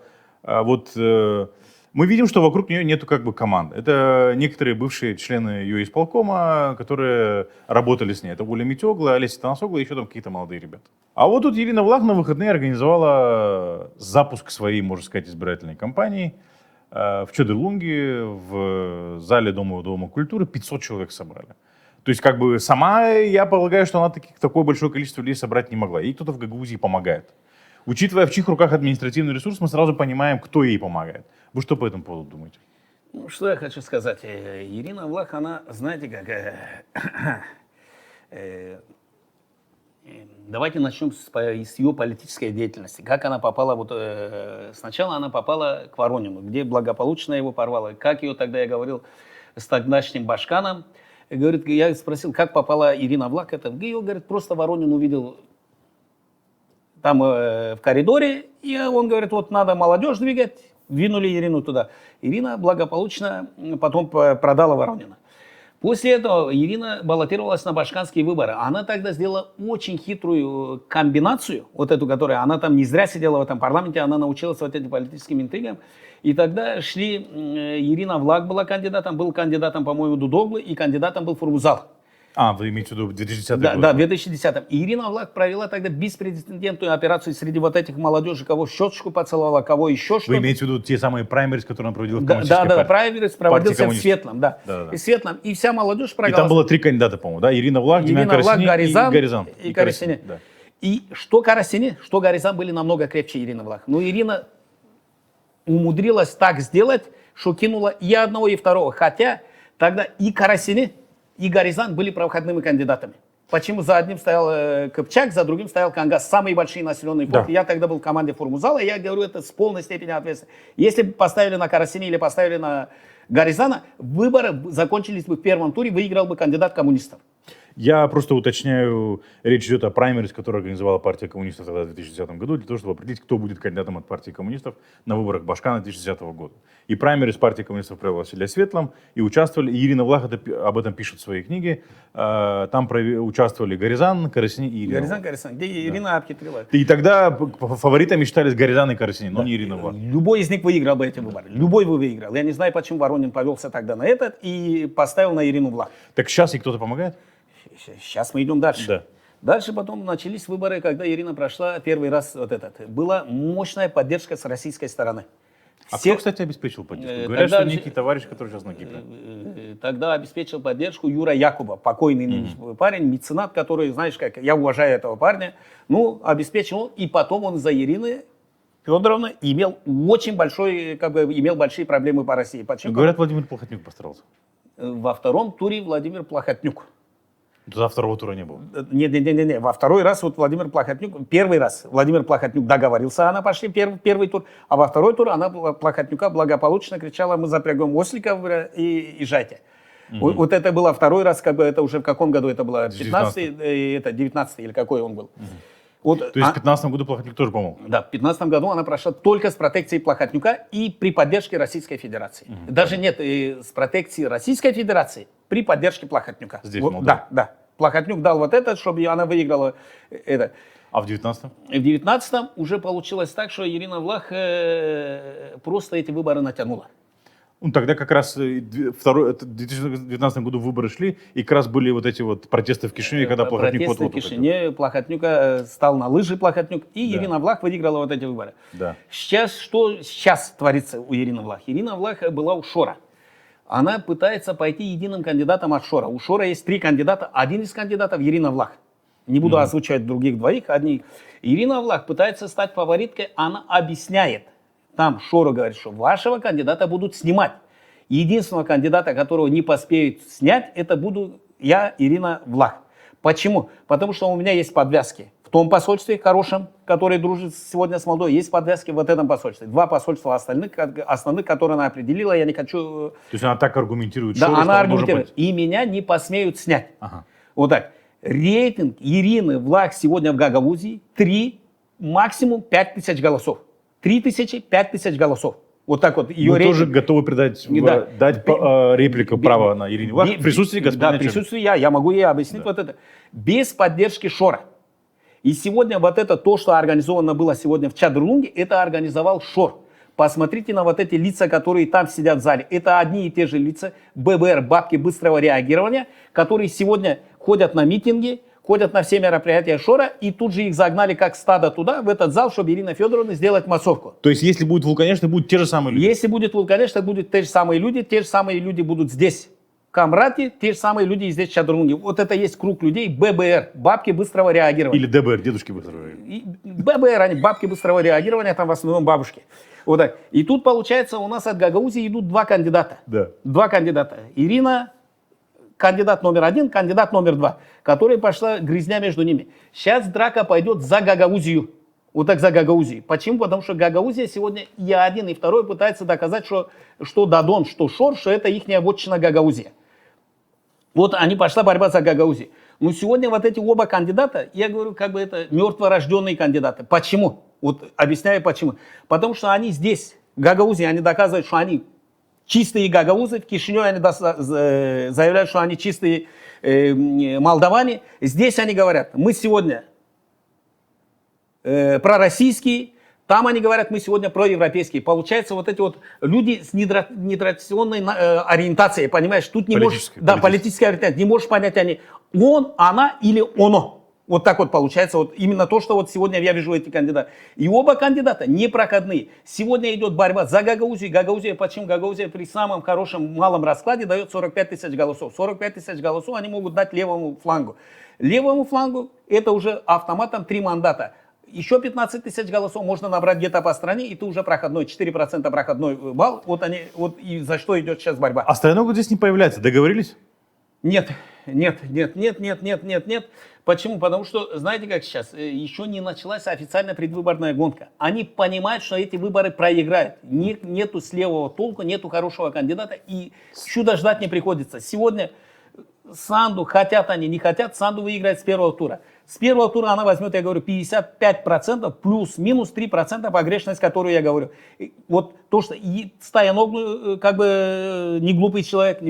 мы видим, что вокруг нее нету как бы команд. Это некоторые бывшие члены ее исполкома, которые работали с ней. Это Оля Митегла, Олеся Танасогла и еще там какие-то молодые ребята. А вот тут Ирина Влах на выходные организовала запуск своей, можно сказать, избирательной кампании в Чодырлунге, в зале Дома культуры. 500 человек собрали. То есть как бы сама, я полагаю, что она такое большое количество людей собрать не могла. Ей кто-то в Гагаузии помогает. Учитывая, в чьих руках административный ресурс, мы сразу понимаем, кто ей помогает. Вы что по этому поводу думаете? Ну, что я хочу сказать. Ирина Влах, она, знаете, как... Давайте начнем с ее политической деятельности. Как она попала... Сначала она попала к Воронину, где благополучно его порвала. Как ее тогда, я говорил, с тогдашним Башканом. Говорит, я спросил, как попала Ирина Влах. Ее, говорит, просто Воронин увидел... там в коридоре, и он говорит, вот надо молодежь двигать, двинули Ирину туда. Ирина благополучно потом продала Воронина. После этого Ирина баллотировалась на башканские выборы. Она тогда сделала очень хитрую комбинацию, вот эту, которую она там не зря сидела в этом парламенте, она научилась вот этим политическим интригам. И тогда шли, Ирина Влах была кандидатом, был кандидатом, по-моему, Дудоглы, и кандидатом был Фурмузал. Вы имеете в виду 2010 год? Да, в 2010. И Ирина Влах провела тогда беспрецедентную операцию среди вот этих молодежи, кого щечку поцеловала, кого еще что-то. Вы имеете в виду те самые праймерис, которые она проводила в коммунистической партии? Да, праймерис проводился в Светлом, да. И Светлом. И вся молодежь проголосовала. И там было 3 кандидата, по-моему, да? Ирина Влах, Демьян Карасини и Горизан. И Карасини. Да. И что Карасини, что Горизан были намного крепче Ирины Влах. Но Ирина умудрилась так сделать, что кинула и одного, и второго. Хотя тогда и Карасини, и Горизан были проходными кандидатами. Почему за одним стоял Кыпчак, за другим стоял Кангас. Самые большие населенные пункты. Да. Я тогда был в команде Фурмузала, и я говорю это с полной степенью ответственности. Если бы поставили на Карасини или поставили на Горизана, выборы закончились бы в первом туре, выиграл бы кандидат коммунистов. Я просто уточняю, речь идет о праймерис, которую организовала партия коммунистов тогда в 2010 году, для того, чтобы определить, кто будет кандидатом от партии коммунистов на выборах Башкана 2010 года. И праймерис партии коммунистов провела в селе Светлом, и участвовали, и Ирина Влах об этом пишет в своей книге, там участвовали Горизан, Карасини и Ирина. Горизан, Карасини, где Ирина обхитрила. И тогда фаворитами считались Горизан и Карасини, но не Ирина Влах. Любой из них выиграл бы эти выборы, любой бы выиграл. Я не знаю, почему Воронин повелся тогда на этот и поставил на Ирину Влах. Так сейчас ей кто-то помогает? Сейчас мы идем дальше. Да. Дальше потом начались выборы, когда Ирина прошла первый раз вот этот. Была мощная поддержка с российской стороны. А кто, кстати, обеспечил поддержку? Говорят, что некий товарищ, который сейчас на Кипре. Тогда обеспечил поддержку Юра Якуба, покойный парень, меценат, который, знаешь, как я уважаю этого парня, обеспечил, и потом он за Ирины Федоровны имел очень большой, имел большие проблемы по России. Почему? Говорят, Владимир Плохотнюк постарался. Во втором туре Владимир Плохотнюк. Туда второго тура не было? Не. Во второй раз Владимир Плохотнюк, первый раз Владимир Плохотнюк договорился, она пошли первый тур, а во второй тур она Плохотнюка благополучно кричала, мы запрягем осликов и езжайте. Вот это было второй раз, как бы это уже в каком году это было? 19-й. 15-й, это 19-й или какой он был? Вот, То есть в 2015 году Плохотнюк тоже помог? да, в 2015 году она прошла только с протекцией Плохотнюка и при поддержке Российской Федерации. Даже нет, с протекцией Российской Федерации при поддержке Плохотнюка. Здесь, вот, в Молдове. да. Плохотнюк дал вот это, чтобы она выиграла это. А в 19-м? В 19-м уже получилось так, что Ирина Влах просто эти выборы натянула. Ну, тогда как раз в 2019 году выборы шли, и как раз были вот эти вот протесты в Кишиневе, когда Плохотнюк Протесты в Кишиневе, Плохотнюка стал на лыжи Плохотнюк, и Да. Ирина Влах выиграла вот эти выборы. Да. Сейчас, что сейчас творится у Ирины Влах? Ирина Влах была у Шора. Она пытается пойти единым кандидатом от Шора. У Шора есть 3 кандидата. Один из кандидатов Ирина Влах. Не буду озвучивать других двоих. Ирина Влах пытается стать фавориткой. Она объясняет. Там Шора говорит, что вашего кандидата будут снимать. Единственного кандидата, которого не поспеют снять, это буду я, Ирина Влах. Почему? Потому что у меня есть подвязки. В том посольстве хорошем, который дружит сегодня с Молдовой, есть подвязки в этом посольстве. 2 посольства основных, которые она определила, я не хочу... То есть она так аргументирует, Да, Шору, она что он должен аргументирует. пойти. И меня не посмеют снять. Ага. Вот так. Рейтинг Ирины Влах сегодня в Гагаузии 3, максимум 5 тысяч голосов. 3 тысячи, 5 тысяч голосов. Вот так вот ее Вы рейтинг. тоже готовы придать, Да. дать реплику права на Ирине Влах в присутствии господина Да, в Чернова? присутствии я могу ей объяснить вот это. Без поддержки Шора. И сегодня вот это то, что организовано было сегодня в Чадрлунге, это организовал Шор. Посмотрите на вот эти лица, которые там сидят в зале. Это одни и те же лица, ББР, бабки быстрого реагирования, которые сегодня ходят на митинги, ходят на все мероприятия Шора, и тут же их загнали как стадо туда, в этот зал, чтобы Ирина Федоровна сделать массовку. То есть если будет вулканешься, будут те же самые люди? Если будет вулканешься, будут те же самые люди будут здесь. В Камрате, те же самые люди здесь в Чадрлунге. Вот это есть круг людей, ББР, бабки быстрого реагирования. Или ДБР, дедушки быстрого? И ББР, они бабки быстрого реагирования, там в основном бабушки. Вот так. И тут получается у нас от Гагаузии идут 2 кандидата. Да. 2 кандидата. Ирина, кандидат номер 1, кандидат номер 2, которая пошла грязня между ними. Сейчас драка пойдет за Гагаузию. Вот так за Гагаузию. Почему? Потому что Гагаузия сегодня и один, и второй пытается доказать, что Дадон, что Шор, что это их вотчина Гагаузия. Вот они пошла борьба за Гагаузию. Но сегодня вот эти оба кандидата, я говорю, как бы это мертворожденные кандидаты. Почему? Вот объясняю почему. Потому что они здесь, в Гагаузии, они доказывают, что они чистые гагаузы. В Кишиневе они заявляют, что они чистые молдаване. Здесь они говорят, мы сегодня пророссийские. Там они говорят, мы сегодня проевропейские. Получается, вот эти вот люди с нетрадиционной ориентацией, понимаешь, тут не можешь... Да, политическая ориентация. Не можешь понять, они он, она или оно. Вот так вот получается, вот именно то, что вот сегодня я вижу эти кандидаты. И оба кандидата непроходные. Сегодня идет борьба за Гагаузию. Гагаузия, почему? Гагаузия при самом хорошем малом раскладе дает 45 тысяч голосов. 45 тысяч голосов они могут дать левому флангу. Левому флангу это уже автоматом 3 мандата. Еще 15 тысяч голосов можно набрать где-то по стране, и ты уже проходной, 4% проходной балл. Вот они, вот и за что идет сейчас борьба. А Стояногов здесь не появляется, договорились? Нет. Почему? Потому что, знаете, как сейчас, еще не началась официальная предвыборная гонка. Они понимают, что эти выборы проиграют. Нету с левого толку, нету хорошего кандидата, и чуда ждать не приходится. Сегодня Санду, хотят они, не хотят, Санду выиграет с первого тура. С первого тура она возьмет, я говорю, 55% плюс-минус 3% погрешность, которую я говорю. И вот то, что Стояногlu, как бы не глупый человек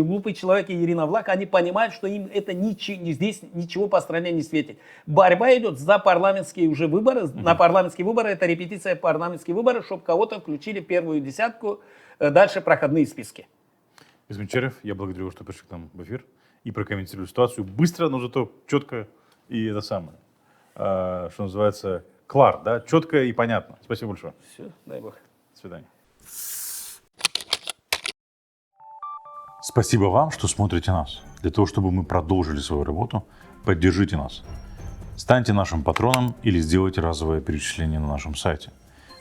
и Ирина Влах, они понимают, что им это здесь ничего по стране не светит. Борьба идет за парламентские уже выборы. На парламентские выборы, это репетиция парламентских выборов, чтобы кого-то включили в первую десятку, дальше проходные списки. Господин Черев, я благодарю вас, что пришли к нам в эфир и прокомментировали ситуацию быстро, но зато четко и это самое, что называется, клар, да, четко и понятно. Спасибо большое. Все, дай бог. До свидания. Спасибо вам, что смотрите нас. Для того, чтобы мы продолжили свою работу, поддержите нас. Станьте нашим патроном или сделайте разовое перечисление на нашем сайте.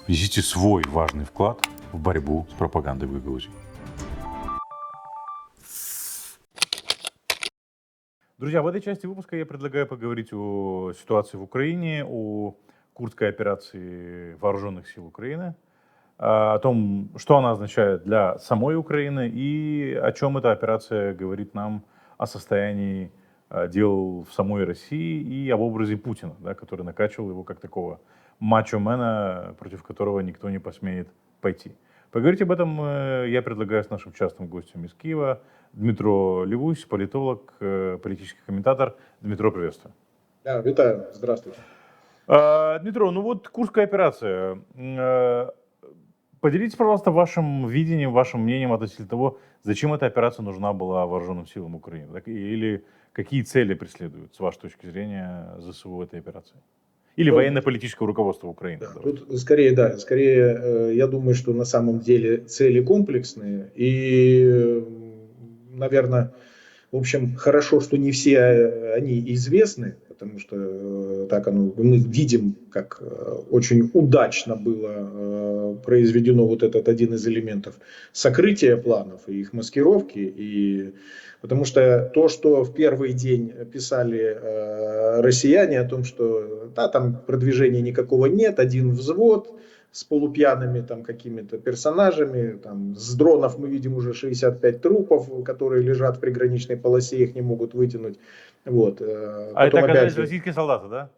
Внесите свой важный вклад в борьбу с пропагандой в Гагаузии. Друзья, в этой части выпуска я предлагаю поговорить о ситуации в Украине, о курдской операции вооруженных сил Украины. о том, что она означает для самой Украины и о чем эта операция говорит нам о состоянии дел в самой России и об образе Путина, да, который накачивал его как такого мачо-мена, против которого никто не посмеет пойти. Поговорить об этом я предлагаю с нашим частым гостем из Киева, Дмитро Левусь, политолог, политический комментатор. Дмитро, приветствую. Да, витаю, здравствуйте. Дмитро, ну вот Курская операция. Поделитесь, пожалуйста, вашим видением, вашим мнением относительно того, зачем эта операция нужна была вооруженным силам Украины, или какие цели преследуют, с вашей точки зрения, ЗСУ в этой операции? Или военно-политическое руководство Украины? Да, тут скорее, я думаю, что на самом деле цели комплексные и, наверное, в общем, хорошо, что не все они известны, потому что так мы видим, как очень удачно было произведено вот этот один из элементов сокрытия планов и их маскировки. И потому что то, что в первый день писали россияне о том, что да, там продвижения никакого нет, один взвод с полупьяными там какими-то персонажами, там, с дронов мы видим уже 65 трупов, которые лежат в приграничной полосе, их не могут вытянуть. Вот. А это оказались российские солдаты, да?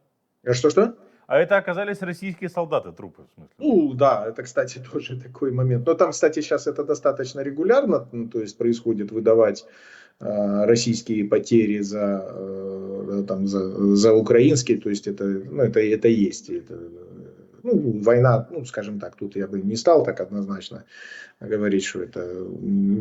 Что-что? А это оказались российские солдаты, трупы, в смысле? Ну, да, это, кстати, тоже такой момент. Но там, кстати, сейчас это достаточно регулярно, ну, то есть происходит выдавать российские потери за украинские, то есть это есть. Война, скажем так, тут я бы не стал так однозначно говорить, что это...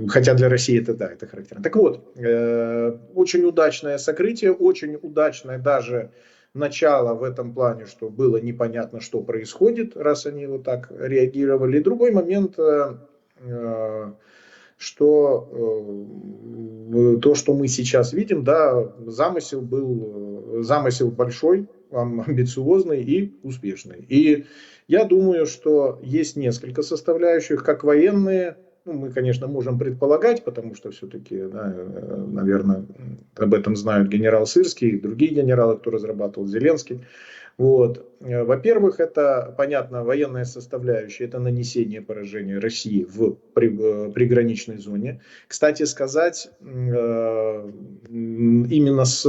Хотя для России это, да, это характерно. Так вот, очень удачное сокрытие, очень удачное даже начало в этом плане, что было непонятно, что происходит, раз они вот так реагировали. И другой момент, что то, что мы сейчас видим, да, замысел большой, амбициозный и успешный. И я думаю, что есть несколько составляющих, как военные, мы, конечно, можем предполагать, потому что все-таки, да, наверное, об этом знают генерал Сырский и другие генералы, кто разрабатывал, Зеленский. Вот. Во-первых, это, понятно, военная составляющая, это нанесение поражения России в приграничной зоне. Кстати сказать, именно с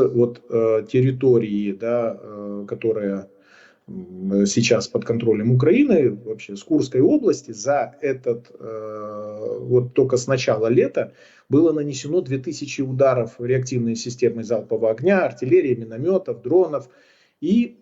территории, да, которая сейчас под контролем Украины, вообще с Курской области, за только с начала лета было нанесено 2000 ударов реактивной системой залпового огня, артиллерии, минометов, дронов. И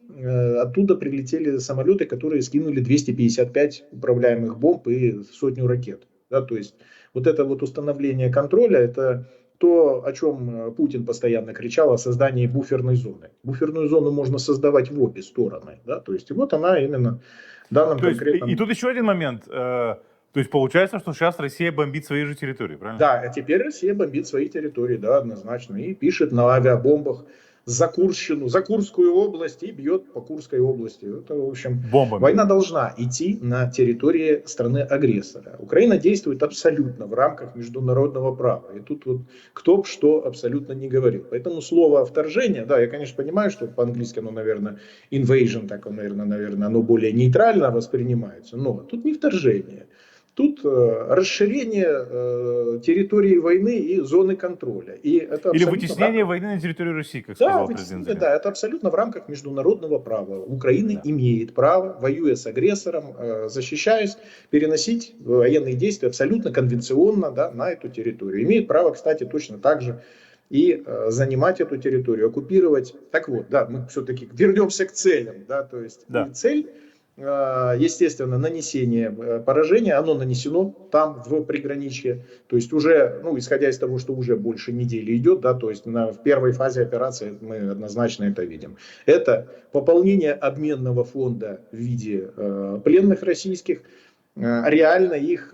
оттуда прилетели самолеты, которые скинули 255 управляемых бомб и сотню ракет. Да, то есть вот это вот установление контроля, это то, о чем Путин постоянно кричал, о создании буферной зоны. Буферную зону можно создавать в обе стороны. Да, то есть вот она именно в данном конкретном... И тут еще один момент. То есть получается, что сейчас Россия бомбит свои же территории, правильно? Да, а теперь Россия бомбит свои территории, да, однозначно. И пишет на авиабомбах за Курщину, за Курскую область и бьет по Курской области. Это, в общем, бомбами. Война должна идти на территории страны-агрессора. Украина действует абсолютно в рамках международного права. И тут вот кто б что абсолютно не говорил. Поэтому слово вторжение, да, я, конечно, понимаю, что по-английски оно, наверное, invasion, так, наверное, оно более нейтрально воспринимается. Но тут не вторжение. Тут расширение территории войны и зоны контроля. И это или вытеснение войны на территорию России, как сказал президент Зеленский. Да, это абсолютно в рамках международного права. Украина имеет право, воюя с агрессором, защищаясь, переносить военные действия абсолютно конвенционно, да, на эту территорию. Имеет право, кстати, точно так же и занимать эту территорию, оккупировать. Так вот, да, мы все-таки вернемся к целям. Да, то есть цель... Естественно, нанесение поражения, оно нанесено там в приграничье, то есть уже, исходя из того, что уже больше недели идет, да, то есть в первой фазе операции мы однозначно это видим. Это пополнение обменного фонда в виде пленных российских. Реально их,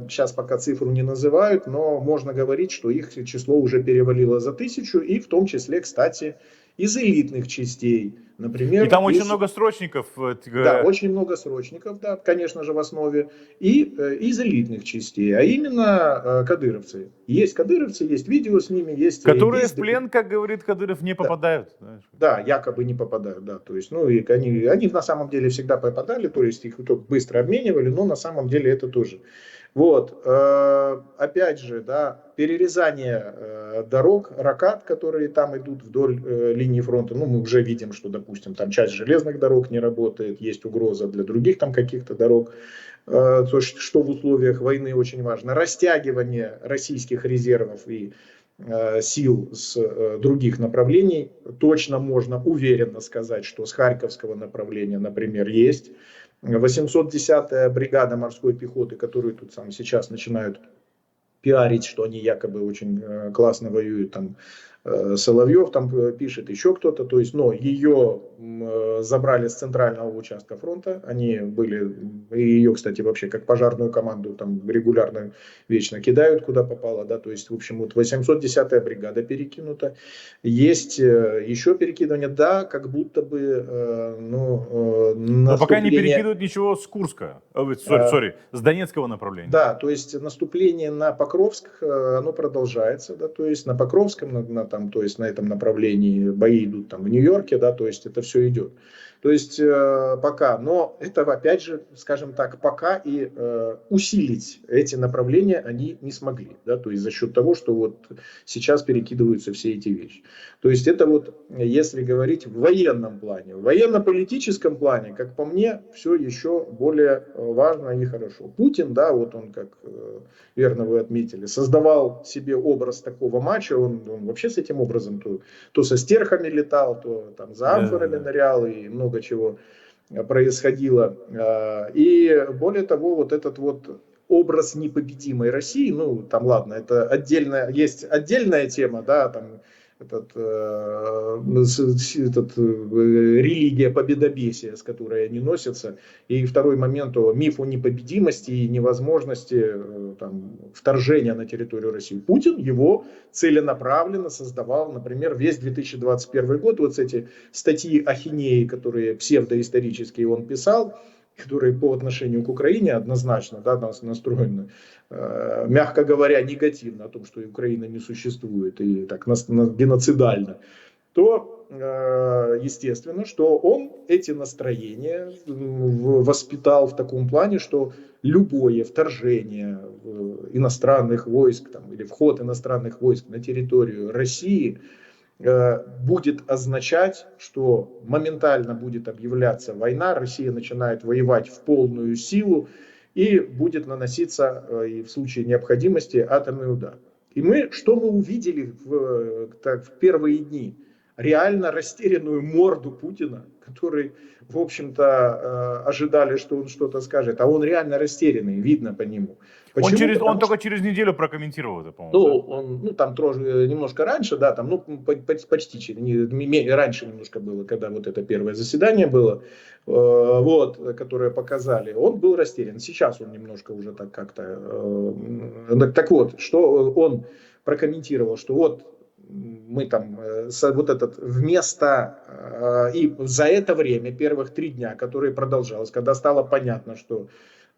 сейчас пока цифру не называют, но можно говорить, что их число уже перевалило за 1000, и в том числе, кстати, из элитных частей, например. И там очень из- много срочников. Да, очень много срочников, да, конечно же, в основе, и из элитных частей, а именно кадыровцы. Есть кадыровцы, есть видео с ними, есть... Которые есть в плен, как говорит Кадыров, не попадают. Знаешь. Да, якобы не попадают, да, то есть, ну, и они на самом деле всегда попадали, то есть их только быстро обменивали, но на самом деле это тоже. Вот, опять же, да, перерезание дорог, ракад, которые там идут вдоль линии фронта, ну, мы уже видим, что, допустим, там часть железных дорог не работает, есть угроза для других там каких-то дорог, то, что в условиях войны очень важно, растягивание российских резервов и сил с других направлений. Точно можно уверенно сказать, что с Харьковского направления, например, есть 810-я бригада морской пехоты, которую тут сейчас начинают пиарить, что они якобы очень классно воюют, там Соловьев там пишет, еще кто-то, то есть, но ее забрали с центрального участка фронта, они были, и ее, кстати, вообще как пожарную команду там регулярно, вечно кидают, куда попало, да, то есть, в общем, вот 810-я бригада перекинута, есть еще перекидывание, да, как будто бы, Но пока не перекидывают ничего с Курска, с Донецкого направления. Да, то есть наступление на Покровск, оно продолжается, да, то есть на Покровском, то есть на этом направлении бои идут там в Нью-Йорке, да, то есть это все идет. То есть пока, но это опять же, скажем так, пока и усилить эти направления они не смогли, да, то есть за счет того, что вот сейчас перекидываются все эти вещи. То есть это вот, если говорить в военном плане, в военно-политическом плане, как по мне, все еще более важно и хорошо. Путин, да, вот он, как верно вы отметили, создавал себе образ такого мачо, он вообще с этим образом то со стерхами летал, то там за амфорами нырял и много чего происходило. И более того, вот этот вот образ непобедимой России, ну там ладно, это есть отдельная тема, да, там религия победобесия, с которой они носятся. И второй момент, миф о непобедимости и невозможности там, вторжения на территорию России. Путин его целенаправленно создавал, например, весь 2021 год, вот эти статьи ахинеи, которые псевдоисторические он писал, которые по отношению к Украине однозначно, да, настроены, мягко говоря, негативно о том, что Украина не существует и так геноцидально, то естественно, что он эти настроения воспитал в таком плане, что любое вторжение иностранных войск там, или вход иностранных войск на территорию России будет означать, что моментально будет объявляться война, Россия начинает воевать в полную силу и будет наноситься и в случае необходимости атомный удар. И что мы увидели в первые дни? Реально растерянную морду Путина, который, в общем-то, ожидали, что он что-то скажет, а он реально растерянный, видно по нему. Почему? Он только через неделю прокомментировал это, по-моему. Он там тоже немножко раньше, да, там, почти раньше немножко было, когда вот это первое заседание было, вот, которое показали, он был растерян. Сейчас он немножко уже так как-то... Так вот, что он прокомментировал, что вот мы там вот этот и за это время, первых 3 дня, которые продолжалось, когда стало понятно, что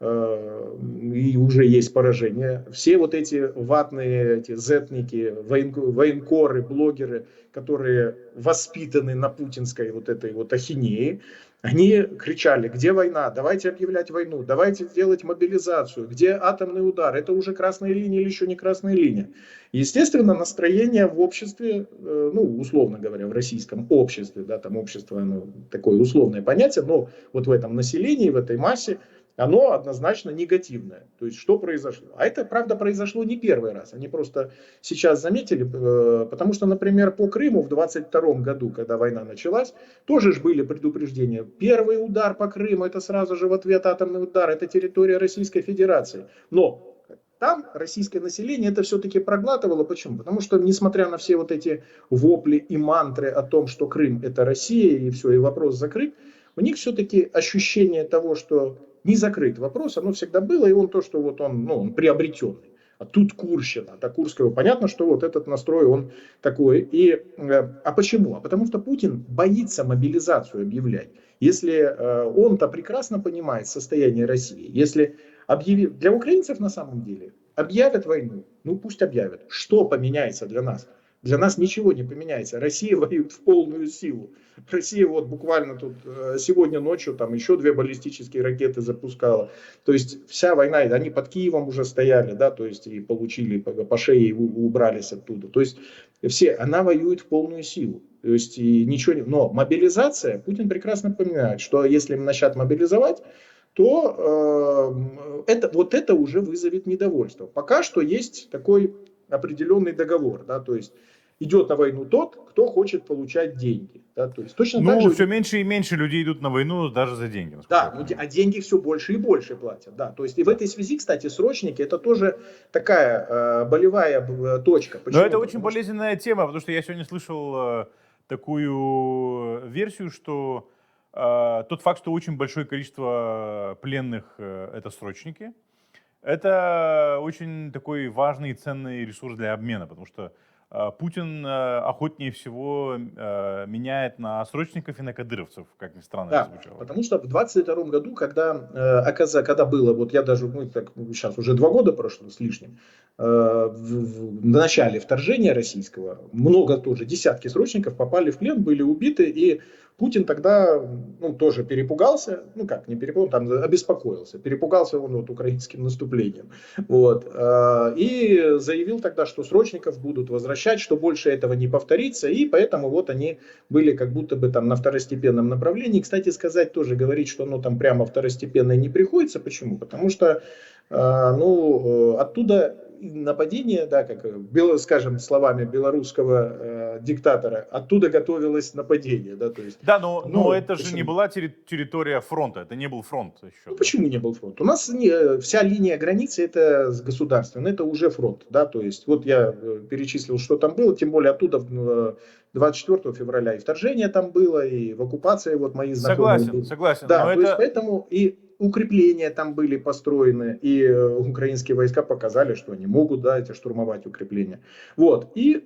и уже есть поражение, все вот эти ватные зетники, военкоры, блогеры, которые воспитаны на путинской вот этой вот ахинеи, они кричали: где война, давайте объявлять войну, давайте делать мобилизацию, где атомный удар, это уже красная линия или еще не красная линия. Естественно, настроение в обществе, ну, условно говоря, в российском обществе, да, там общество, оно такое условное понятие, но вот в этом населении, в этой массе, оно однозначно негативное. То есть, что произошло? А это, правда, произошло не первый раз. Они просто сейчас заметили, потому что, например, по Крыму в 22 году, когда война началась, тоже же были предупреждения. Первый удар по Крыму, это сразу же в ответ атомный удар, это территория Российской Федерации. Но там российское население это все-таки проглатывало. Почему? Потому что, несмотря на все вот эти вопли и мантры о том, что Крым это Россия, и все, и вопрос закрыт, у них все-таки ощущение того, что не закрыт вопрос, оно всегда было, и он то, что вот он приобретенный. А тут Курщина, до Курского. Понятно, что вот этот настрой, он такой. А почему? А потому что Путин боится мобилизацию объявлять. Если он-то прекрасно понимает состояние России, если объявить для украинцев на самом деле объявят войну, ну пусть объявят. Что поменяется для нас? Для нас ничего не поменяется. Россия воюет в полную силу. Россия вот буквально тут сегодня ночью там еще 2 баллистические ракеты запускала. То есть вся война, они под Киевом уже стояли, да, то есть и получили по шее и убрались оттуда. То есть она воюет в полную силу. То есть и ничего не... Но мобилизация, Путин прекрасно понимает, что если начать мобилизовать, то это уже вызовет недовольство. Пока что есть такой определенный договор, да, то есть идет на войну тот, кто хочет получать деньги. Да, то есть точно так же... все меньше и меньше людей идут на войну даже за деньги. Да, а деньги все больше и больше платят. Да. То есть и в этой связи, кстати, срочники это тоже такая болевая точка. Почему? Но это очень болезненная тема, потому что я сегодня слышал такую версию, что тот факт, что очень большое количество пленных это срочники, это очень такой важный и ценный ресурс для обмена, потому что Путин охотнее всего меняет на срочников и на кадыровцев, как ни странно это звучало. Потому что в 22 году, когда было, вот я даже, сейчас уже 2 года прошло с лишним, в начале вторжения российского, много тоже, десятки срочников попали в плен, были убиты, и Путин тогда тоже перепугался, не перепугался, там обеспокоился, перепугался он вот украинским наступлением. Вот, и заявил тогда, что срочников будут возвращать, что больше этого не повторится, и поэтому вот они были как будто бы там на второстепенном направлении. Кстати сказать, тоже говорить, что оно там прямо второстепенное не приходится. Почему? Потому что оттуда нападение, да, как, скажем, словами белорусского диктатора, оттуда готовилось нападение. Да, то есть, да, но это же не была территория фронта, это не был фронт еще. Почему не был фронт? У нас вся линия границы это государственная, это уже фронт. Да, то есть, вот я перечислил, что там было, тем более оттуда 24 февраля и вторжение там было, и в оккупации вот мои знакомые. Согласен. Да, то есть, поэтому и укрепления там были построены, и украинские войска показали, что они могут, да, эти штурмовать укрепления. Вот, и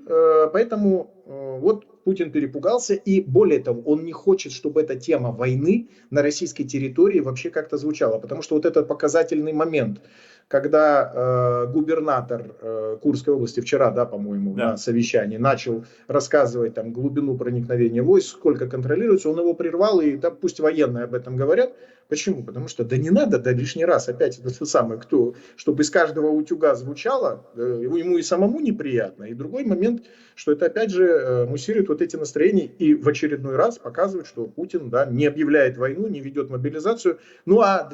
поэтому вот Путин перепугался, и более того, он не хочет, чтобы эта тема войны на российской территории вообще как-то звучала, потому что вот этот показательный момент, когда губернатор Курской области вчера, да, по-моему, на совещании начал рассказывать там глубину проникновения войск, сколько контролируется, он его прервал, и да, пусть военные об этом говорят. Почему? Потому что да не надо, да лишний раз опять это самое, чтобы из каждого утюга звучало, ему и самому неприятно. И другой момент, что это опять же муссирует вот эти настроения и в очередной раз показывает, что Путин, да, не объявляет войну, не ведет мобилизацию. Ну а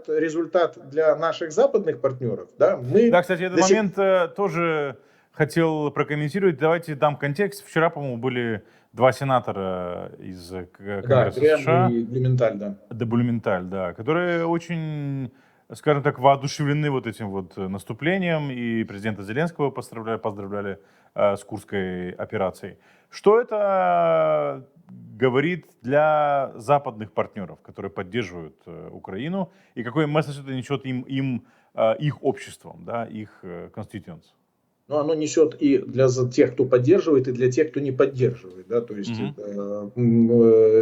результат для наших западных партнеров, да, мы... Да, кстати, этот момент тоже хотел прокомментировать. Давайте дам контекст. Вчера, по-моему, были 2 сенатора из Конгресса США. И Блюменталь, да. Блюменталь, да, которые очень, скажем так, воодушевлены вот этим вот наступлением, и президента Зеленского поздравляли с Курской операцией. Что это говорит для западных партнеров, которые поддерживают Украину, и какой месседж это несет их обществом, да, их constituents? Но оно несет и для тех, кто поддерживает, и для тех, кто не поддерживает. Да? То есть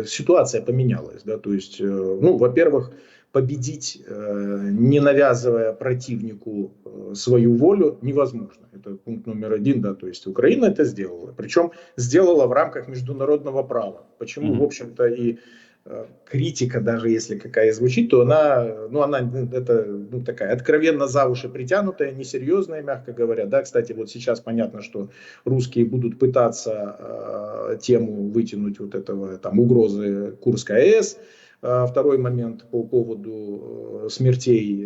ситуация поменялась. Да? То есть, во-первых, победить, не навязывая противнику свою волю, невозможно. Это пункт номер 1. Да? То есть Украина это сделала. Причем сделала в рамках международного права. Почему, в общем-то, и критика, даже если какая звучит, то она такая откровенно за уши притянутая, несерьезная, мягко говоря. Да, кстати, вот сейчас понятно, что русские будут пытаться тему вытянуть вот этого там угрозы Курской АЭС. Второй момент по поводу смертей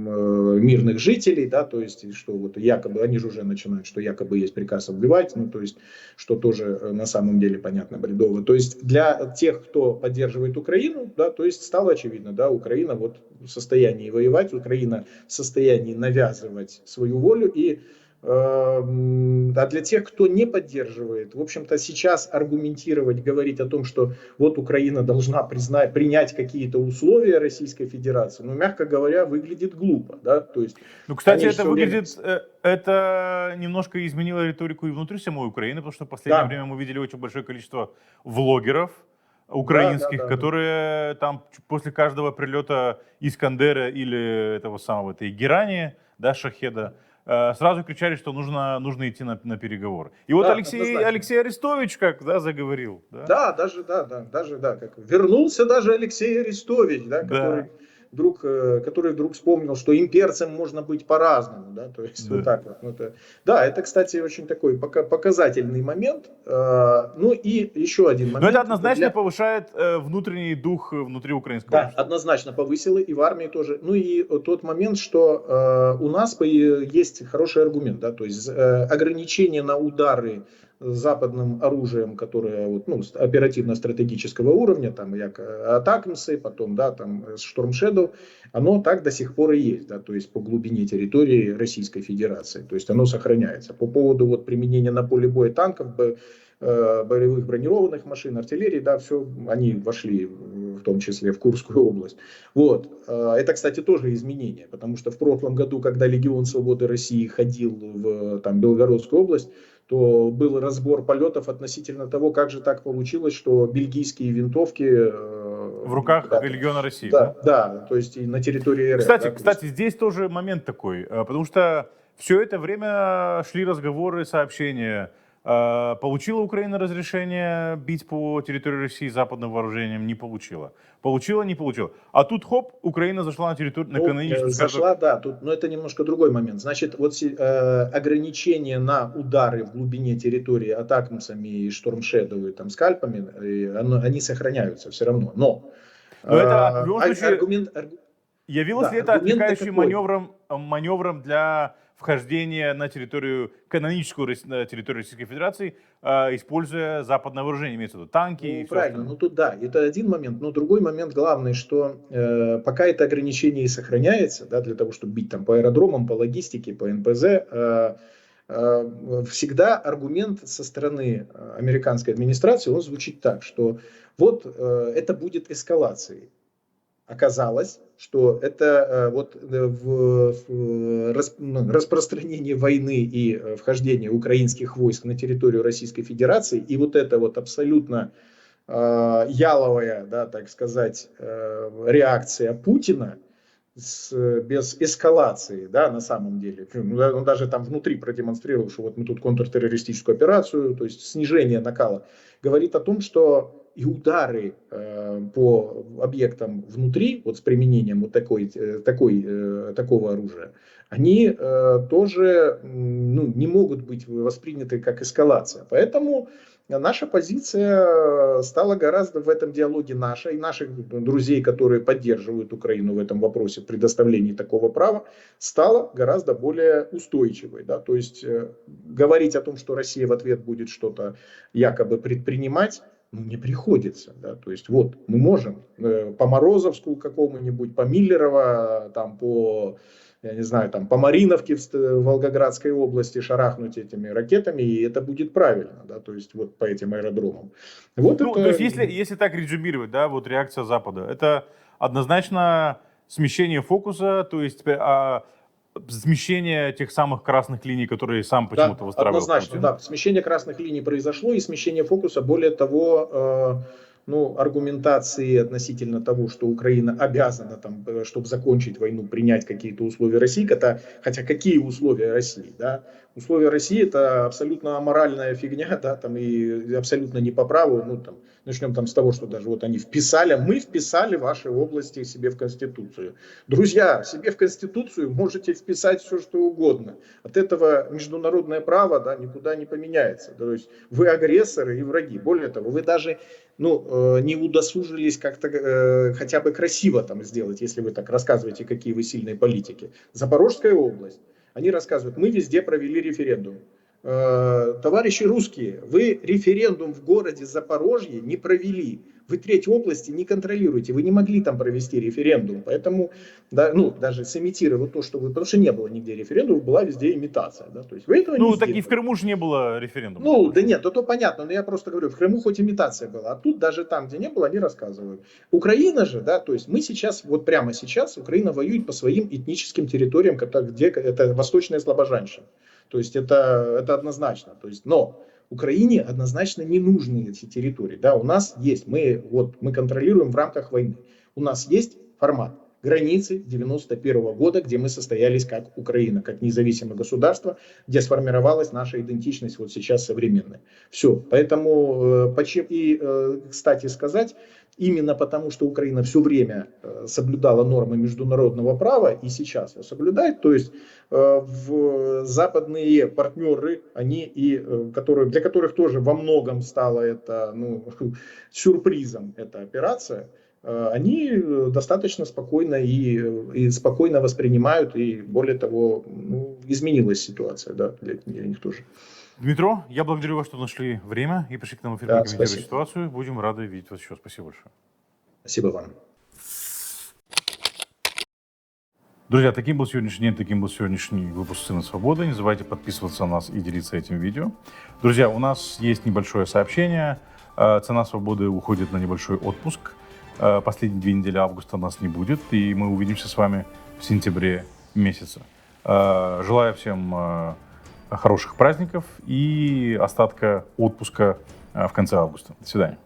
мирных жителей, да, то есть, что вот якобы, они же уже начинают, что якобы есть приказ убивать, то есть, что тоже на самом деле понятно бредово. То есть, для тех, кто поддерживает Украину, да, то есть, стало очевидно, да, Украина вот в состоянии воевать, Украина в состоянии навязывать свою волю, и А для тех, кто не поддерживает, в общем-то, сейчас аргументировать, говорить о том, что вот Украина должна принять какие-то условия Российской Федерации, ну, мягко говоря, выглядит глупо, да, то есть... Ну, кстати, они это всё время- выглядит, это немножко изменило риторику и внутри самой Украины, потому что в последнее Да. время мы видели очень большое количество влогеров украинских, Да. которые там после каждого прилета Искандера или этого самого, этой Герани, да, Шахеда, сразу кричали, что нужно идти на переговоры. И вот Да, Алексей однозначно. Арестович как, да, заговорил. Да? Да, даже, как вернулся даже Алексей Арестович, да, Да. который вдруг вспомнил, что имперцем можно быть по-разному, да, то есть Да. вот так вот. Ну, это, кстати, очень такой показательный момент. Ну и еще один Но момент. это однозначно повышает внутренний дух внутри украинского Да, общества. однозначно повысило, и в армии тоже. Ну и тот момент, что у нас есть хороший аргумент, да, то есть ограничение на удары западным оружием, которое вот, ну, оперативно-стратегического уровня, там, як Атакмсы, потом, да, там, Storm Shadow, оно так до сих пор и есть, да, то есть по глубине территории Российской Федерации, то есть оно сохраняется. По поводу вот применения на поле боя танков, боевых бронированных машин, артиллерии, да, все, они вошли в том числе в Курскую область. Вот. Это, кстати, тоже изменение, потому что в прошлом году, когда Легион Свободы России ходил в там, Белгородскую область, то был разбор полетов относительно того, как же так получилось, что бельгийские винтовки... В руках Легиона России. Да, то есть и на территории РФ. Кстати, здесь тоже момент такой, потому что все это время шли разговоры, сообщения. Получила Украина разрешение бить по территории России западным вооружением? Не получила. Получила, не получила. А тут хоп, Украина зашла на территорию, на каноническую... Зашла, да, но это немножко другой момент. Значит, вот ограничения на удары в глубине территории атакмсами и штормшедовыми там скальпами, они сохраняются все равно. Но это в любом случае... Явилось ли это отвлекающим такой. маневром для вхождения на каноническую на территорию Российской Федерации, используя западное вооружение, имеется в виду танки и все правильно, остальное? тут да, это один момент, но другой момент главный, что пока это ограничение и сохраняется, да, для того, чтобы бить там по аэродромам, по логистике, по НПЗ, всегда аргумент со стороны американской администрации, он звучит так, что вот это будет эскалацией. Оказалось, что это вот распространение войны и вхождение украинских войск на территорию Российской Федерации и вот это вот абсолютно яловая, да, так сказать, реакция Путина без эскалации, да, на самом деле. Он даже там внутри продемонстрировал, что вот мы тут контртеррористическую операцию, то есть снижение накала, говорит о том, что и удары по объектам внутри, вот с применением вот такого оружия, они тоже не могут быть восприняты как эскалация. Поэтому наша позиция стала гораздо в этом диалоге наша и наших друзей, которые поддерживают Украину в этом вопросе предоставлении такого права, стала гораздо более устойчивой. Да? То есть говорить о том, что Россия в ответ будет что-то якобы предпринимать, не приходится. Да? То есть вот мы можем по Морозовску какому-нибудь, по Миллерово, там, я не знаю, там, по Мариновке в Волгоградской области шарахнуть этими ракетами, и это будет правильно, да, то есть вот по этим аэродромам. Вот то есть если так резюмировать, да, вот реакция Запада, это однозначно смещение фокуса, то есть смещение тех самых красных линий, которые сам почему-то выстраивал. Однозначно, да. Смещение красных линий произошло, и смещение фокуса, более того, аргументации относительно того, что Украина обязана, там, чтобы закончить войну, принять какие-то условия России, хотя какие условия России, да? Условия России — это абсолютно аморальная фигня, да, там, и абсолютно не по праву. Начнем там с того, что даже вот они мы вписали ваши области себе в Конституцию. Друзья, себе в Конституцию можете вписать все, что угодно. От этого международное право, да, никуда не поменяется. То есть вы агрессоры и враги. Более того, вы даже не удосужились как-то хотя бы красиво там сделать, если вы так рассказываете, какие вы сильные политики. Запорожская область. Они рассказывают, мы везде провели референдум. товарищи русские, вы референдум в городе Запорожье не провели. Вы треть области не контролируете, вы не могли там провести референдум. Поэтому, да, ну, даже сымитировать то, что вы... Потому что не было нигде референдума, была везде имитация. Да? То есть вы этого Ну, не так сделали. и в Крыму же не было референдума. Ну, да нет, то понятно, но я просто говорю, в Крыму хоть имитация была, а тут даже там, где не было, они рассказывают. Украина же, да, то есть мы сейчас, вот прямо сейчас, Украина воюет по своим этническим территориям, где это Восточная Слобожанщина. То есть это однозначно. То есть, но Украине однозначно не нужны эти территории. Да, у нас есть, мы контролируем в рамках войны. У нас есть формат границы 91 года, где мы состоялись как Украина, как независимое государство, где сформировалась наша идентичность вот сейчас современная. Все. Поэтому, кстати сказать, именно потому, что Украина все время соблюдала нормы международного права и сейчас ее соблюдает, то есть западные партнеры, для которых тоже во многом стало это сюрпризом, эта операция, они достаточно спокойно и спокойно воспринимают, и более того, изменилась ситуация, да, для них тоже. Дмитро, я благодарю вас, что нашли время и пришли к нам в эфир прокомментировать ситуацию. Будем рады видеть вас еще. Спасибо большое. Спасибо вам. Друзья, таким был сегодняшний день, таким был сегодняшний выпуск «Сына свободы». Не забывайте подписываться на нас и делиться этим видео. Друзья, у нас есть небольшое сообщение. «Цена свободы» уходит на небольшой отпуск. Последние 2 недели августа нас не будет, и мы увидимся с вами в сентябре месяце. Желаю всем хороших праздников и остатка отпуска в конце августа. До свидания.